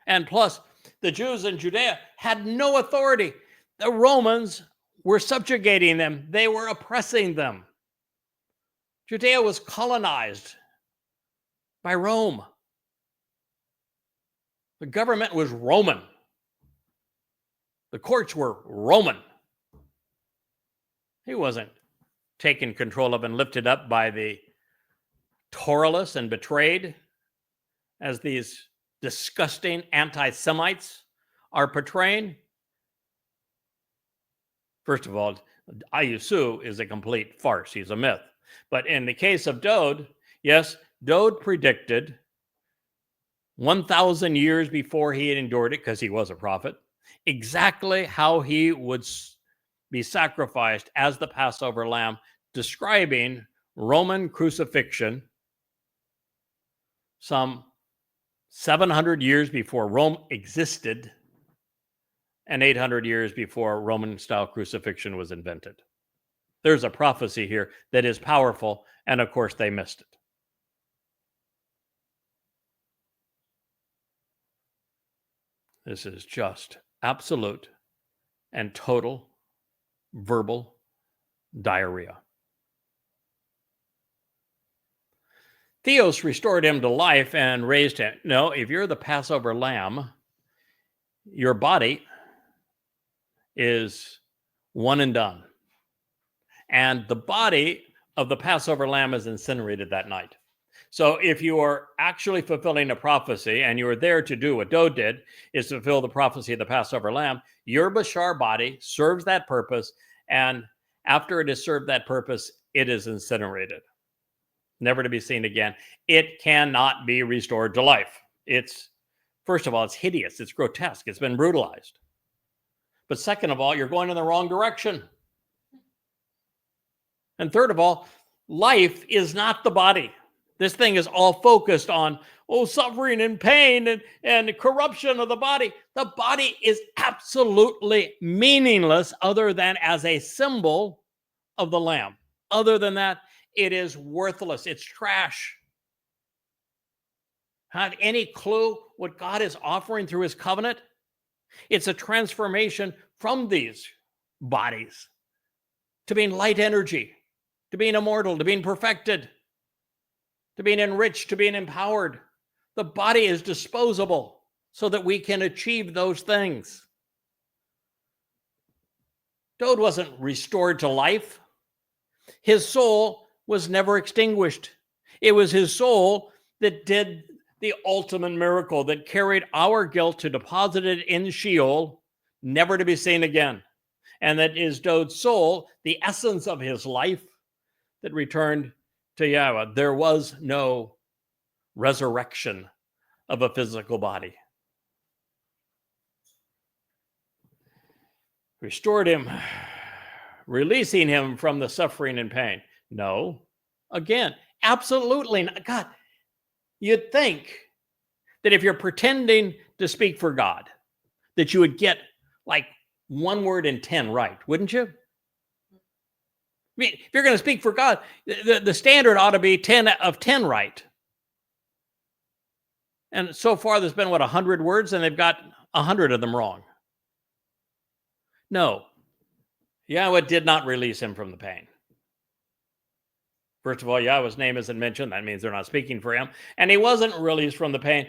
And plus, the Jews in Judea had no authority. The Romans were subjugating them. They were oppressing them. Judea was colonized by Rome. The government was Roman. The courts were Roman. He wasn't taken control of and lifted up by the Torahless and betrayed, as these disgusting anti-Semites are portraying. First of all, Yahowah is a complete farce. He's a myth. But in the case of Dode, yes, Dode predicted 1,000 years before he had endured it, because he was a prophet, exactly how he would be sacrificed as the Passover lamb, describing Roman crucifixion some 700 years before Rome existed and 800 years before Roman-style crucifixion was invented. There's a prophecy here that is powerful, and of course they missed it. This is just absolute and total verbal diarrhea. Theos restored him to life and raised him. No, if you're the Passover lamb, your body is one and done. And the body of the Passover lamb is incinerated that night. So if you are actually fulfilling a prophecy, and you are there to do what Dode did, is to fulfill the prophecy of the Passover lamb, your Bashar body serves that purpose, and after it has served that purpose, it is incinerated, never to be seen again. It cannot be restored to life. It's, first of all, it's hideous, it's grotesque, it's been brutalized. But second of all, you're going in the wrong direction. And third of all, life is not the body. This thing is all focused on, suffering and pain and corruption of the body. The body is absolutely meaningless other than as a symbol of the Lamb. Other than that, it is worthless. It's trash. Have any clue what God is offering through his covenant? It's a transformation from these bodies to being light energy, to being immortal, to being perfected, to being enriched, to being empowered. The body is disposable so that we can achieve those things. Dode wasn't restored to life. His soul was never extinguished. It was his soul that did the ultimate miracle, that carried our guilt to deposit it in Sheol, never to be seen again. And that is Dode's soul, the essence of his life, that returned to Yahowah. There was no resurrection of a physical body. Restored him, releasing him from the suffering and pain. No. Again, absolutely not. God, you'd think that if you're pretending to speak for God, that you would get like 1 word in 10 right, wouldn't you? I mean, if you're going to speak for God, the standard ought to be 10 of 10 right. And so far, there's been, 100 words, and they've got 100 of them wrong. No. Yahowah did not release him from the pain. First of all, Yahweh's name isn't mentioned. That means they're not speaking for him. And he wasn't released from the pain.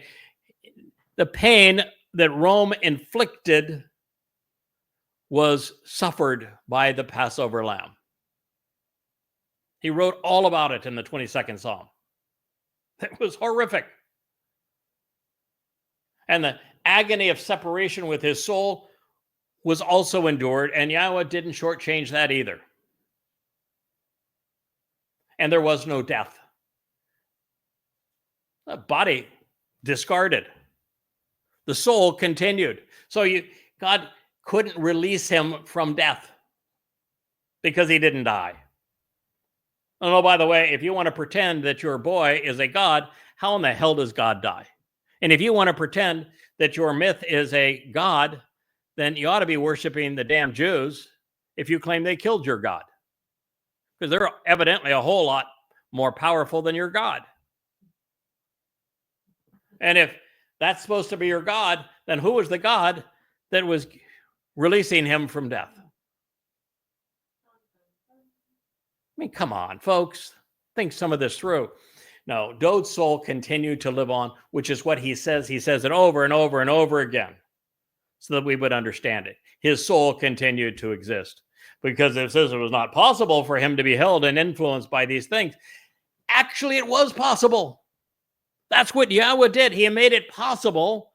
The pain that Rome inflicted was suffered by the Passover lamb. He wrote all about it in the 22nd Psalm. It was horrific. And the agony of separation with his soul was also endured, and Yahowah didn't shortchange that either. And there was no death. The body discarded. The soul continued. So God couldn't release him from death because he didn't die. Oh, by the way, if you want to pretend that your boy is a god, how in the hell does God die? And if you want to pretend that your myth is a god, then you ought to be worshiping the damn Jews if you claim they killed your God. Because they're evidently a whole lot more powerful than your God. And if that's supposed to be your God, then who was the God that was releasing him from death? I mean, come on, folks. Think some of this through. No, Dod's soul continued to live on, which is what he says. He says it over and over and over again so that we would understand it. His soul continued to exist because it says it was not possible for him to be held and influenced by these things. Actually, it was possible. That's what Yahweh did. He made it possible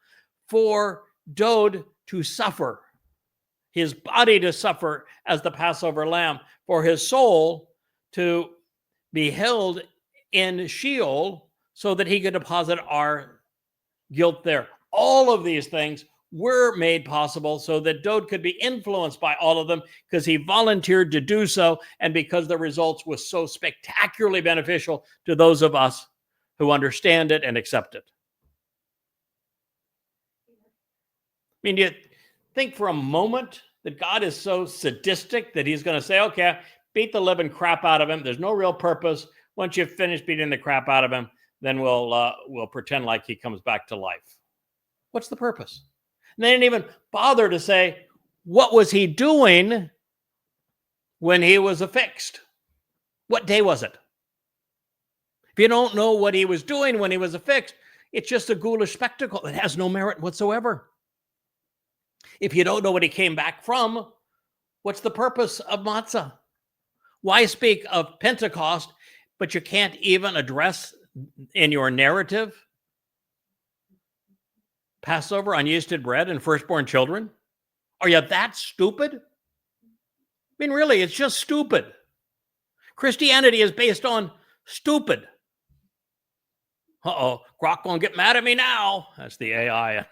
for Dod to suffer, his body to suffer as the Passover lamb, for his soul to be held in Sheol so that he could deposit our guilt there. All of these things were made possible so that Dod could be influenced by all of them because he volunteered to do so and because the results was so spectacularly beneficial to those of us who understand it and accept it. I mean, do you think for a moment that God is so sadistic that he's going to say, okay, beat the living crap out of him. There's no real purpose. Once you've finished beating the crap out of him, then we'll pretend like he comes back to life. What's the purpose? And they didn't even bother to say, what was he doing when he was affixed? What day was it? If you don't know what he was doing when he was affixed, it's just a ghoulish spectacle. It has no merit whatsoever. If you don't know what he came back from, what's the purpose of matzah? Why speak of Pentecost, but you can't even address in your narrative Passover, unyeasted bread, and firstborn children? Are you that stupid? I mean, really, it's just stupid. Christianity is based on stupid. Uh-oh, Grok gonna get mad at me now. That's the AI.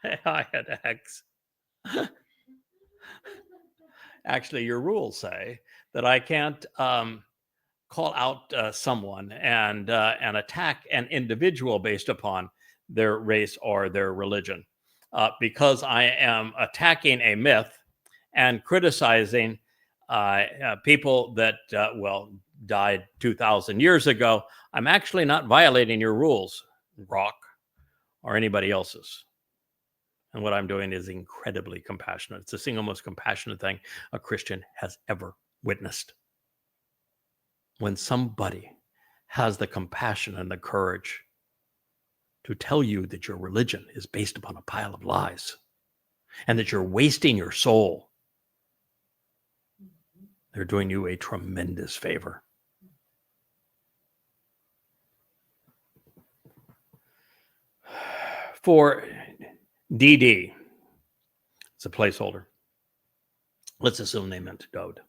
AI at X. Actually, your rules say that I can't call out someone and attack an individual based upon their race or their religion, because I am attacking a myth and criticizing people that, died 2,000 years ago. I'm actually not violating your rules, Rock, or anybody else's. And what I'm doing is incredibly compassionate. It's the single most compassionate thing a Christian has ever witnessed. When somebody has the compassion and the courage to tell you that your religion is based upon a pile of lies and that you're wasting your soul, they're doing you a tremendous favor. For DD, it's a placeholder. Let's assume they meant Dod.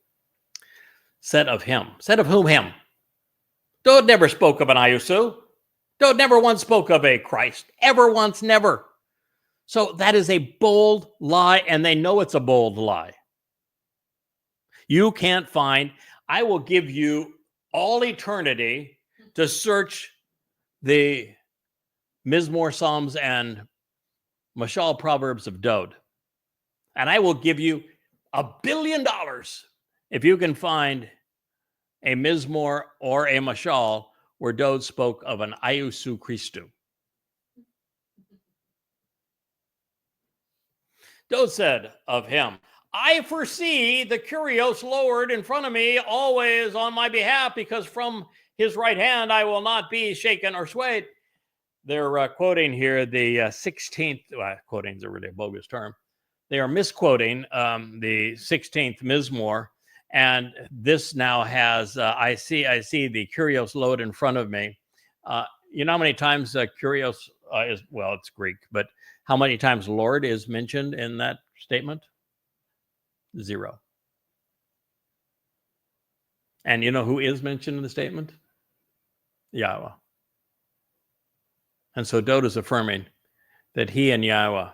Said of him. Said of whom him? Dod never spoke of an Ayusu. Dod never once spoke of a Christ. Ever once, never. So that is a bold lie, and they know it's a bold lie. You can't find, I will give you all eternity to search the Mizmor, Psalms, and Mashal Proverbs of Dod. And I will give you $1 billion if you can find a Mizmor or a Mashal where Dod spoke of an Ayusu Christu. Dod said of him, I foresee the Kyrios lowered in front of me always on my behalf, because from his right hand I will not be shaken or swayed. They're quoting here the 16th, quoting is a really bogus term. They are misquoting the 16th Mizmor, and this now has, I see the Kyrios load in front of me. You know how many times Kyrios is, well, it's Greek, but how many times Lord is mentioned in that statement? 0. And you know who is mentioned in the statement? Yahweh. And so Dod is affirming that he and Yahweh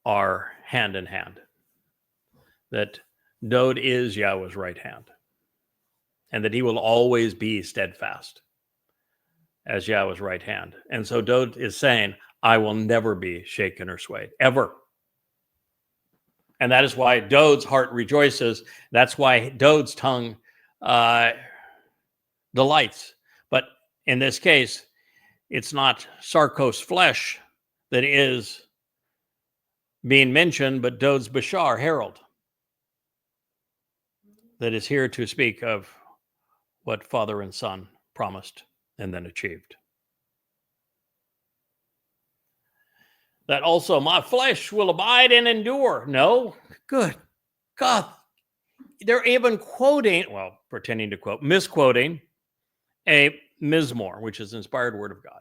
are hand in hand, that Dod is Yahweh's right hand, and that he will always be steadfast as Yahweh's right hand. And so Dod is saying, I will never be shaken or swayed, ever. And that is why Dod's heart rejoices. That's why Dod's tongue delights. But in this case, it's not Sarkos flesh that is being mentioned, but Dod's Bashar, herald, that is here to speak of what Father and Son promised and then achieved. That also my flesh will abide and endure. No, good God. They're even quoting, well, pretending to quote, misquoting a Mizmor, which is inspired word of God.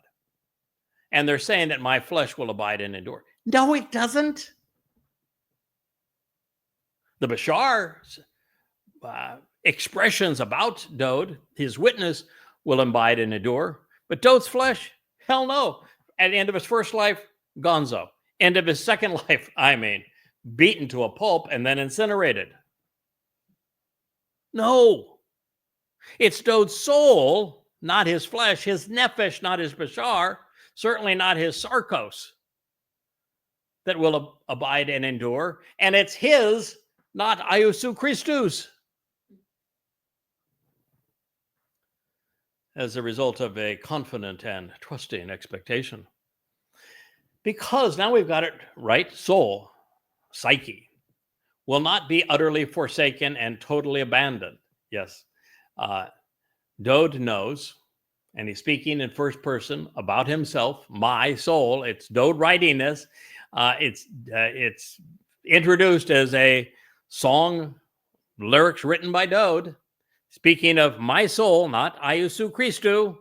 And they're saying that my flesh will abide and endure. No, it doesn't. The Bashar expressions about Dod, his witness, will abide and endure. But Dod's flesh, hell no. At the end of his first life, gonzo. End of his second life, beaten to a pulp and then incinerated. No. It's Dod's soul, not his flesh, his nephesh, not his Bashar, certainly not his sarkos, that will abide and endure. And it's his, not Iousu Christus. As a result of a confident and trusting expectation. Because now we've got it right, soul, psyche, will not be utterly forsaken and totally abandoned. Yes, Dod knows, and he's speaking in first person about himself, my soul. It's Dod writing this. It's introduced as a song, lyrics written by Dod. Speaking of my soul, not Iousu Christu,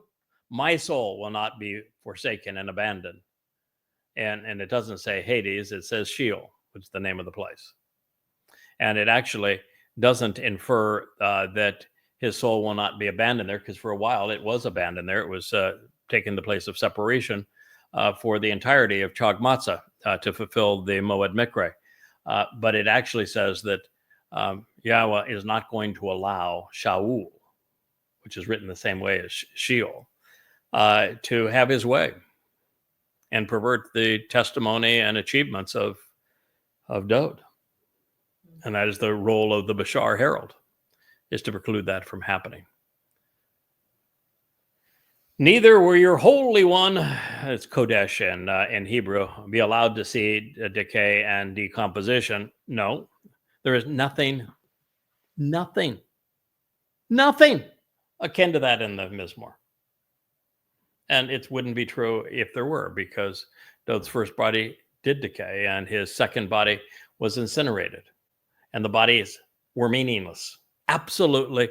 my soul will not be forsaken and abandoned. And it doesn't say Hades, it says Sheol, which is the name of the place. And it actually doesn't infer that his soul will not be abandoned there, because for a while it was abandoned there. It was taking the place of separation for the entirety of Chag Matzah to fulfill the Moed Mikre. But it actually says that Yahweh is not going to allow Shaul, which is written the same way as Sheol, to have his way and pervert the testimony and achievements of Dod. And that is the role of the Bashar herald, is to preclude that from happening. Neither will your Holy One, it's Kodesh in Hebrew, be allowed to see decay and decomposition. No, there is nothing akin to that in the Mizmor. And it wouldn't be true if there were, because Dod's first body did decay and his second body was incinerated. And the bodies were meaningless. Absolutely,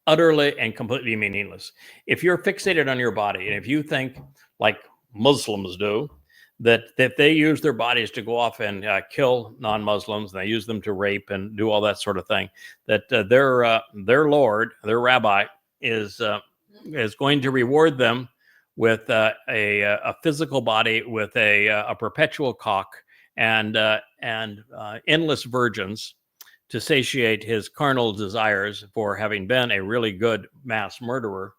utterly, and completely meaningless. If you're fixated on your body, and if you think, like Muslims do, that they use their bodies to go off and kill non-Muslims, and they use them to rape and do all that sort of thing, that their Lord, their rabbi, is going to reward them with a physical body with a perpetual cock and endless virgins to satiate his carnal desires for having been a really good mass murderer,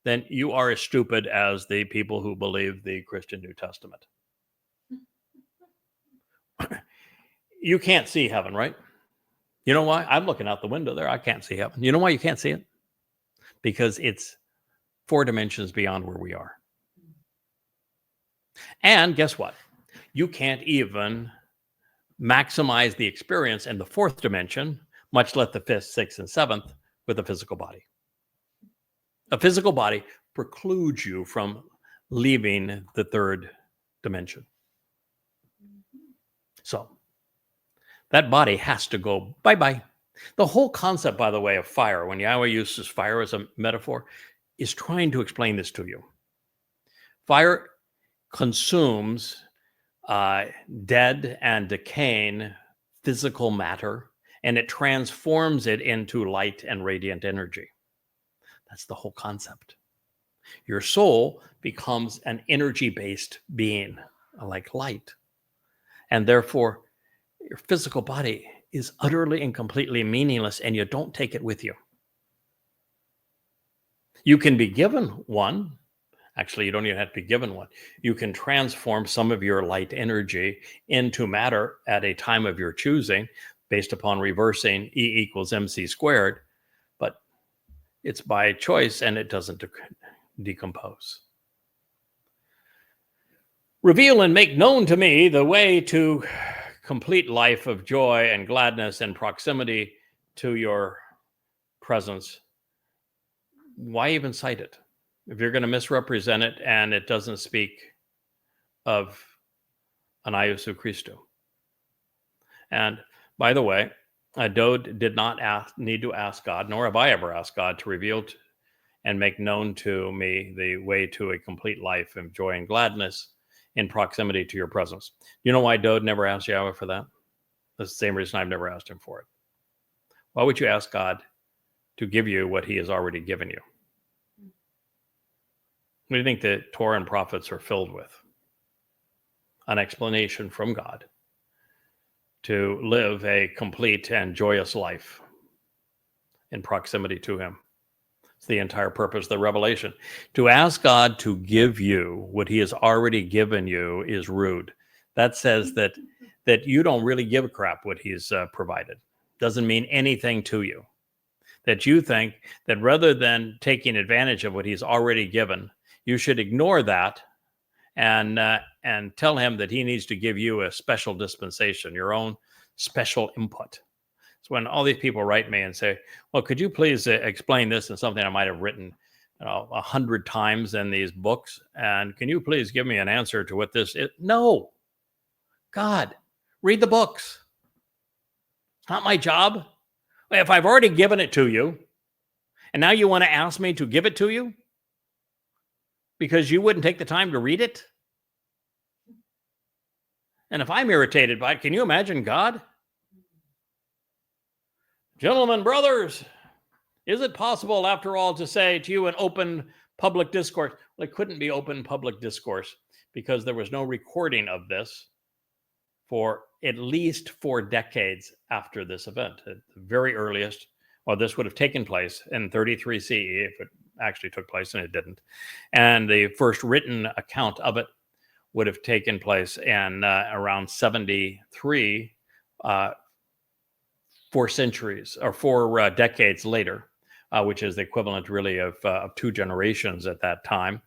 then you are as stupid as the people who believe the Christian New Testament. You can't see heaven, right? You know why? I'm looking out the window there. I can't see heaven. You know why you can't see it? Because it's 4 dimensions beyond where we are. And guess what? You can't even maximize the experience in the 4th dimension, much less the 5th, 6th, and 7th, with a physical body. A physical body precludes you from leaving the 3rd dimension. So that body has to go bye-bye. The whole concept, by the way, of fire, when Yahweh uses fire as a metaphor, is trying to explain this to you. Fire consumes dead and decaying physical matter, and it transforms it into light and radiant energy. That's the whole concept. Your soul becomes an energy-based being, like light. And therefore, your physical body is utterly and completely meaningless, and you don't take it with you. You can be given one. Actually, you don't even have to be given one. You can transform some of your light energy into matter at a time of your choosing, based upon reversing E = mc squared. But it's by choice, and it doesn't decompose. Reveal and make known to me the way to complete life of joy and gladness and proximity to your presence, why even cite it? If you're going to misrepresent it and it doesn't speak of an Iesu Christou. And by the way, Dode did not need to ask God, nor have I ever asked God to reveal and make known to me the way to a complete life of joy and gladness in proximity to your presence. You know why Dode never asked Yahweh for that? That's the same reason I've never asked him for it. Why would you ask God to give you what he has already given you? What do you think the Torah and prophets are filled with? An explanation from God to live a complete and joyous life in proximity to him. It's the entire purpose of the revelation. To ask God to give you what he has already given you is rude. That says that you don't really give a crap what he's provided. Doesn't mean anything to you. That you think that rather than taking advantage of what he's already given, you should ignore that and tell him that he needs to give you a special dispensation, your own special input. So when all these people write me and say, well, could you please explain this in something I might have written 100 times in these books? And can you please give me an answer to what this is? No. God, read the books. It's not my job. If I've already given it to you, and now you want to ask me to give it to you because you wouldn't take the time to read it? And if I'm irritated by it, can you imagine God? Gentlemen, brothers, is it possible, after all, to say to you an open public discourse? Well, it couldn't be open public discourse because there was no recording of this for at least 4 decades after this event. At the very earliest, well, this would have taken place in 33 CE, if it actually took place, and it didn't. And the first written account of it would have taken place in around 73, 4 centuries or 4 decades later, which is the equivalent really of 2 generations at that time.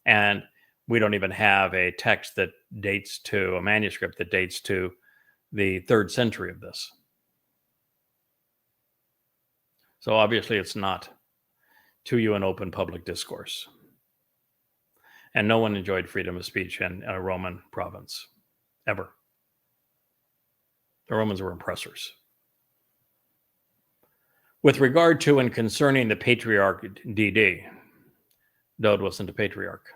And we don't even have a text that dates to a manuscript that dates to the 3rd century of this. So obviously it's not to you an open public discourse. And no one enjoyed freedom of speech in a Roman province, ever. The Romans were oppressors. With regard to and concerning the patriarch DD, Dode wasn't a patriarch.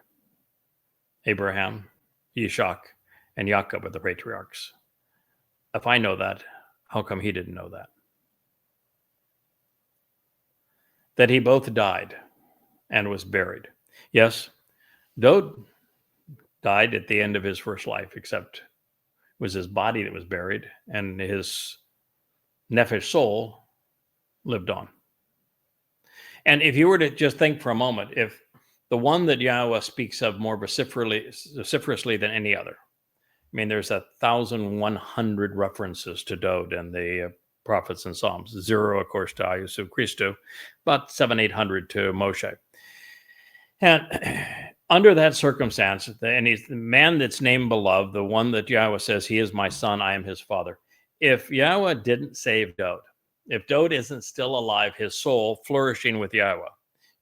Abraham, Yishak, and Yaakov were the patriarchs. If I know that, how come he didn't know that? That he both died and was buried. Yes, Dode died at the end of his first life, except it was his body that was buried, and his nephesh soul lived on. And if you were to just think for a moment, if the one that Yahweh speaks of more vociferously than any other, I mean, there's 1,100 references to Dode in the prophets and Psalms. 0, of course, to Iesu Christou, about 700-800 to Moshe. And under that circumstance, and he's the man that's named beloved, the one that Yahweh says, he is my son, I am his father. If Yahweh didn't save Dode, if Dode isn't still alive, his soul flourishing with Yahweh,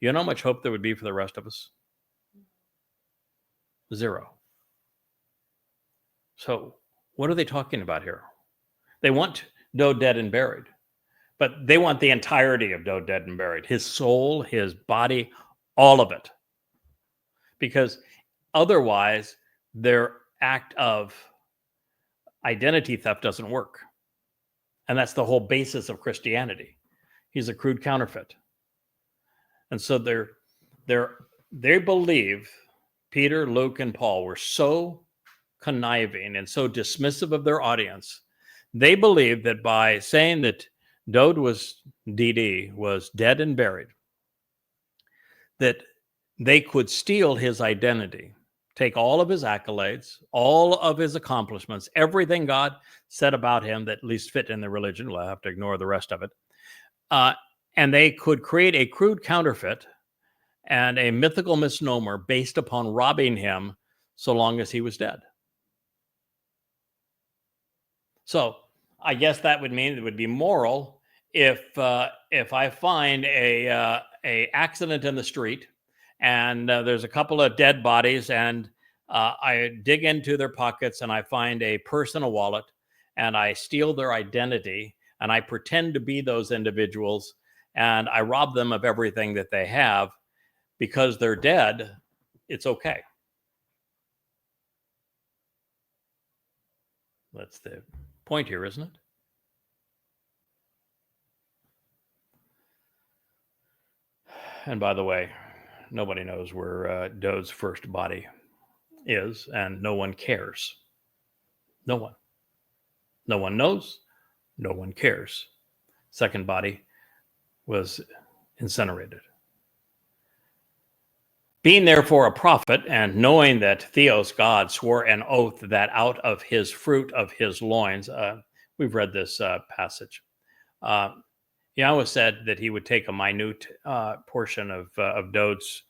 you know how much hope there would be for the rest of us? 0. So what are they talking about here? They want Dode dead and buried, but they want the entirety of Dode dead and buried. His soul, his body, all of it. Because otherwise, their act of identity theft doesn't work. And that's the whole basis of Christianity. He's a crude counterfeit. And so they believe Peter, Luke, and Paul were so conniving and so dismissive of their audience. They believed that by saying that Dode was DD, was dead and buried, that they could steal his identity, take all of his accolades, all of his accomplishments, everything God said about him that at least fit in the religion. We'll have to ignore the rest of it. And they could create a crude counterfeit and a mythical misnomer based upon robbing him so long as he was dead. So I guess that would mean it would be moral if I find a accident in the street and there's a couple of dead bodies and I dig into their pockets and I find a purse and a wallet and I steal their identity and I pretend to be those individuals and I rob them of everything that they have because they're dead, it's okay. That's the point here, isn't it? And by the way, nobody knows where Dode's first body is, and no one cares. No one. No one knows. No one cares. Second body was incinerated. Being therefore a prophet, and knowing that Theos, God, swore an oath that out of his fruit of his loins, we've read this passage. Yahweh said that he would take a minute portion of Dode's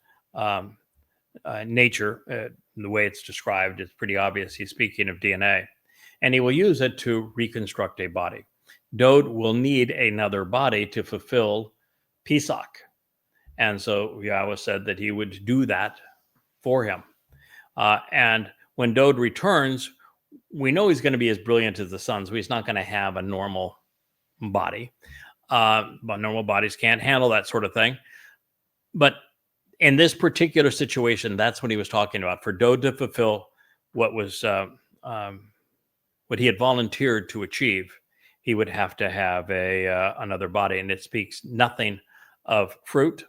nature. The way it's described, it's pretty obvious he's speaking of DNA. And he will use it to reconstruct a body. Dode will need another body to fulfill Pesach. And so Yahweh said that he would do that for him. And when Dode returns, we know he's going to be as brilliant as the sun, so he's not going to have a normal body. But normal bodies can't handle that sort of thing. But in this particular situation, that's what he was talking about. For Dode to fulfill what was what he had volunteered to achieve, he would have to have another body. And it speaks nothing of fruit.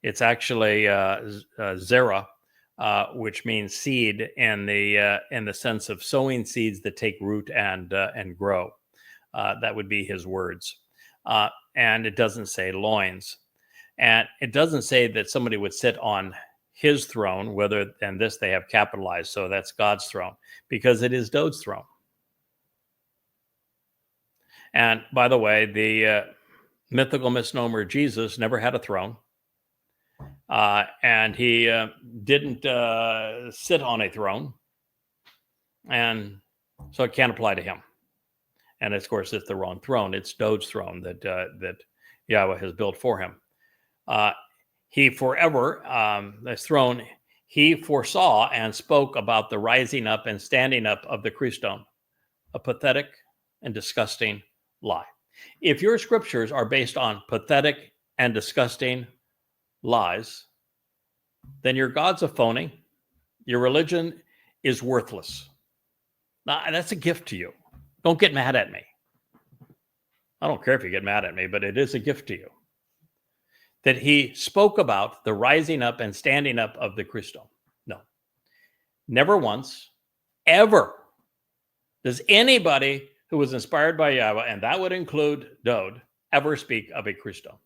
It's actually zera, which means seed in the sense of sowing seeds that take root and grow. That would be his words. And it doesn't say loins. And it doesn't say that somebody would sit on his throne, and this they have capitalized, so that's God's throne, because it is Dode's throne. And by the way, the mythical misnomer Jesus never had a throne. And he didn't sit on a throne. And so it can't apply to him. And of course, it's the wrong throne. It's Dode's throne that Yahweh has built for him. He forever, this throne, he foresaw and spoke about the rising up and standing up of the Christone, a pathetic and disgusting lie. If your scriptures are based on pathetic and disgusting lies, then your God's a phony. Your religion is worthless. Now, that's a gift to you. Don't get mad at me. I don't care if you get mad at me, but it is a gift to you. That he spoke about the rising up and standing up of the Christone. No. Never once, ever, does anybody who was inspired by Yahweh, and that would include Dode, ever speak of a Christone.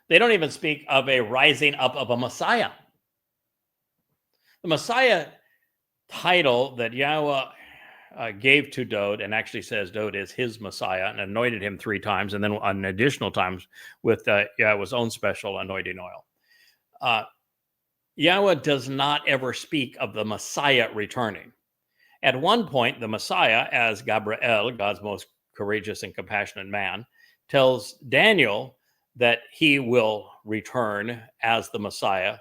They don't even speak of a rising up of a Messiah. The Messiah title that Yahweh gave to Dode, and actually says Dode is his Messiah, and anointed him 3 times, and then an additional times with Yahweh's own special anointing oil. Yahweh does not ever speak of the Messiah returning. At one point, the Messiah, as Gabriel, God's most courageous and compassionate man, tells Daniel that he will return as the Messiah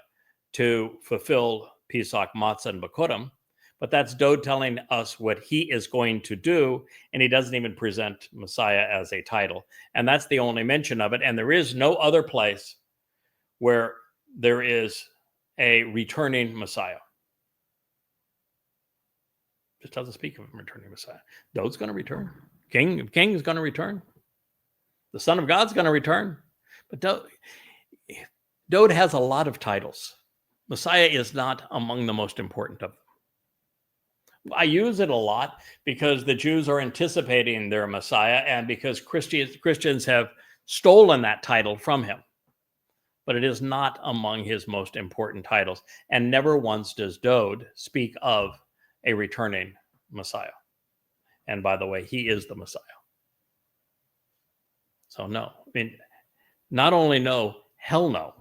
to fulfill Pesach, Matzah, and Bakurim. But that's Dode telling us what he is going to do, and he doesn't even present Messiah as a title. And that's the only mention of it. And there is no other place where there is a returning Messiah. Just doesn't speak of him returning Messiah. Dode's going to return. King is going to return. The Son of God's going to return. But Dode has a lot of titles. Messiah is not among the most important of them. I use it a lot because the Jews are anticipating their Messiah, and because Christians have stolen that title from him. But it is not among his most important titles. And never once does Dode speak of a returning Messiah. And by the way, he is the Messiah. So no. I mean, not only no, hell no.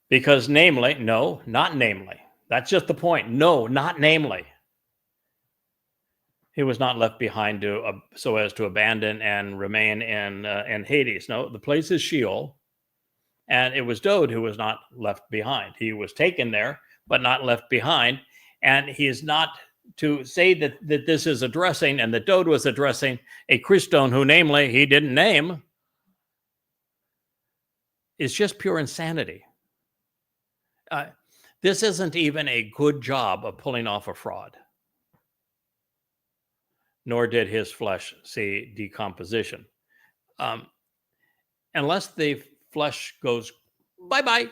Because namely, no, not namely. That's just the point. No, not namely. He was not left behind so as to abandon and remain in Hades. No, the place is Sheol, and it was Dode who was not left behind. He was taken there, but not left behind. And he is not to say that this is addressing, and that Dode was addressing a Christone who, namely, he didn't name, is just pure insanity. This isn't even a good job of pulling off a fraud. Nor did his flesh see decomposition. Unless the flesh goes bye-bye,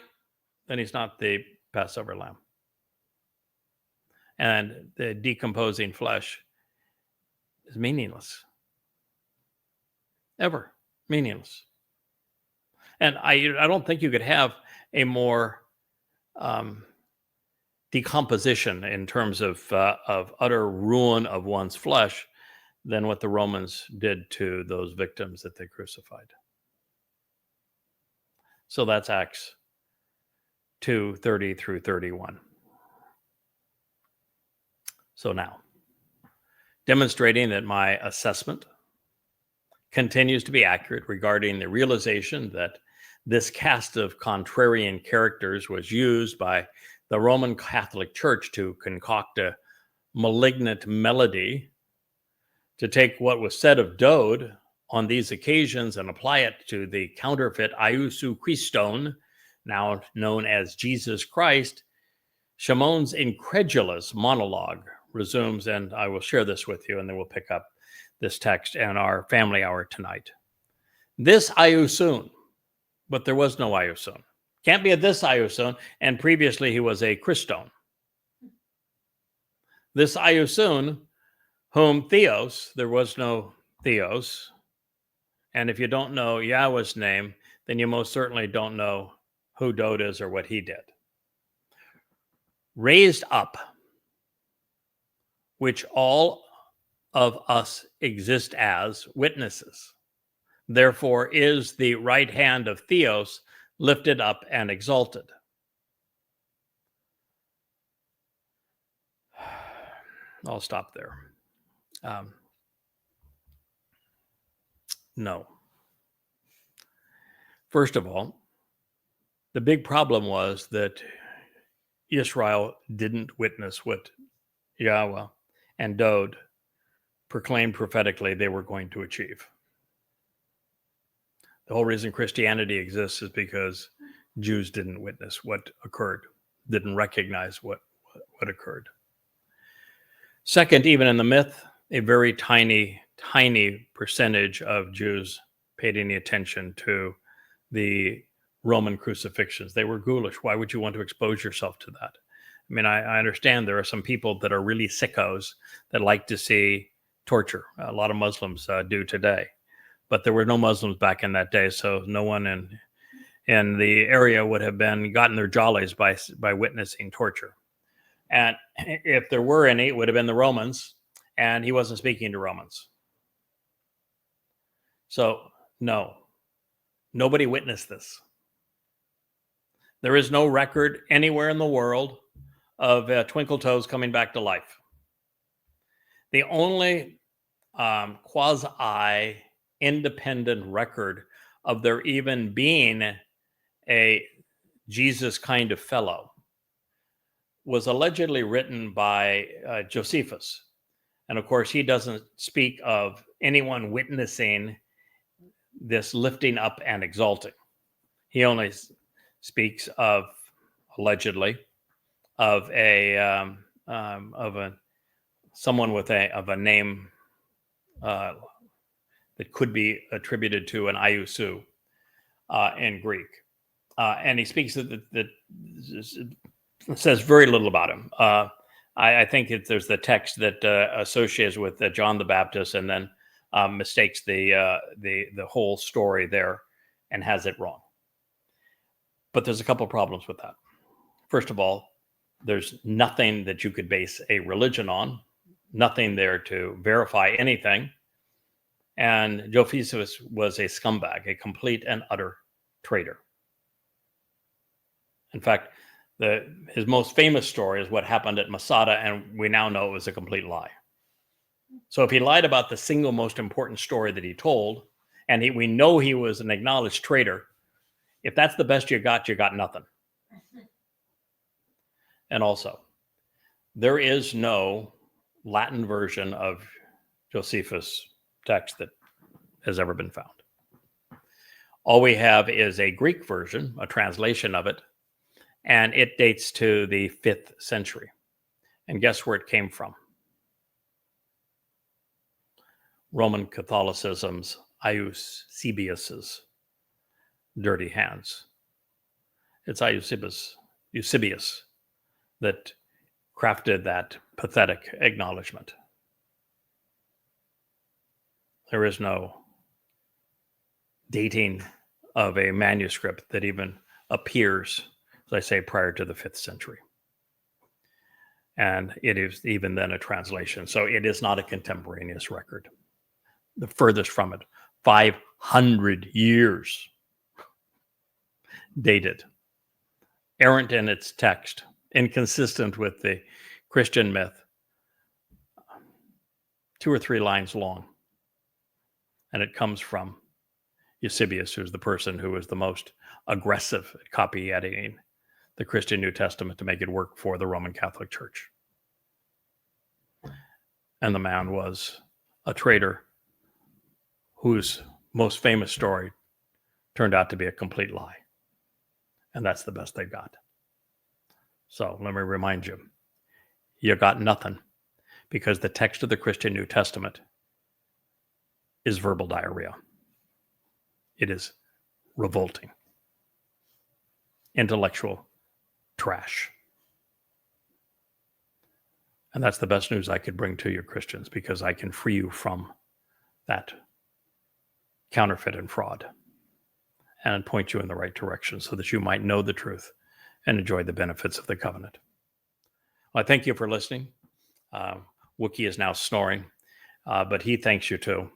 then he's not the Passover lamb. And the decomposing flesh is meaningless. Ever meaningless. And I don't think you could have a more decomposition in terms of utter ruin of one's flesh than what the Romans did to those victims that they crucified. So that's Acts 2:30 through 31. So now, demonstrating that my assessment continues to be accurate regarding the realization that this cast of contrarian characters was used by the Roman Catholic Church to concoct a malignant melody to take what was said of Dode on these occasions and apply it to the counterfeit Iousu Christon, now known as Jesus Christ. Shimon's incredulous monologue resumes, and I will share this with you, and then we'll pick up this text and our family hour tonight. This Iousun, but there was no Iousun. Can't be a this Iousun, and previously he was a Christon. This Iousun, whom Theos, there was no Theos. And if you don't know Yahweh's name, then you most certainly don't know who Dode is or what he did. Raised up, which all of us exist as witnesses. Therefore is the right hand of Theos lifted up and exalted. I'll stop there. No. First of all, the big problem was that Israel didn't witness what Yahweh and Dode proclaimed prophetically they were going to achieve. The whole reason Christianity exists is because Jews didn't witness what occurred, didn't recognize what occurred. Second, even in the myth, a very tiny percentage of Jews paid any attention to the Roman crucifixions. They were ghoulish. Why would you want to expose yourself to that? I mean, I understand there are some people that are really sickos that like to see torture. A lot of Muslims do today. But there were no Muslims back in that day, so no one in the area would have gotten their jollies by witnessing torture. And if there were any, it would have been the Romans, and he wasn't speaking to Romans. So, no, nobody witnessed this. There is no record anywhere in the world of Twinkle Toes coming back to life. The only quasi-independent record of there even being a Jesus kind of fellow was allegedly written by Josephus. And of course, he doesn't speak of anyone witnessing this lifting up and exalting. He only speaks of, allegedly, of someone with a name that could be attributed to an Iousu in Greek. And he speaks that says very little about him. I think there's the text that associates with John the Baptist and then mistakes the whole story there and has it wrong. But there's a couple of problems with that. First of all, there's nothing that you could base a religion on, nothing there to verify anything. And Josephus was a scumbag, a complete and utter traitor. In fact, his most famous story is what happened at Masada, and we now know it was a complete lie. So if he lied about the single most important story that he told, and we know he was an acknowledged traitor, if that's the best you got nothing. And also, there is no Latin version of Josephus' text that has ever been found. All we have is a Greek version, a translation of it, and it dates to the 5th century. And guess where it came from? Roman Catholicism's Eusebius's dirty hands. It's Eusebius that crafted that pathetic acknowledgement. There is no dating of a manuscript that even appears, as I say, prior to the 5th century. And it is even then a translation. So it is not a contemporaneous record. The furthest from it, 500 years dated, errant in its text, inconsistent with the Christian myth, 2 or 3 lines long. And it comes from Eusebius, who's the person who was the most aggressive at copy editing the Christian New Testament to make it work for the Roman Catholic Church. And the man was a traitor whose most famous story turned out to be a complete lie. And that's the best they got. So let me remind you, you got nothing, because the text of the Christian New Testament is verbal diarrhea. It is revolting, intellectual trash. And that's the best news I could bring to you, Christians, because I can free you from that counterfeit and fraud and point you in the right direction so that you might know the truth and enjoy the benefits of the covenant. Well, I thank you for listening. Wookie is now snoring, but he thanks you too.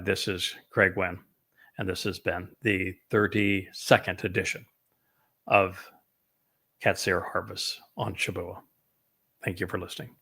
This is Craig Winn, and this has been the 32nd edition of Qatsyr Harvest on Shavuot. Thank you for listening.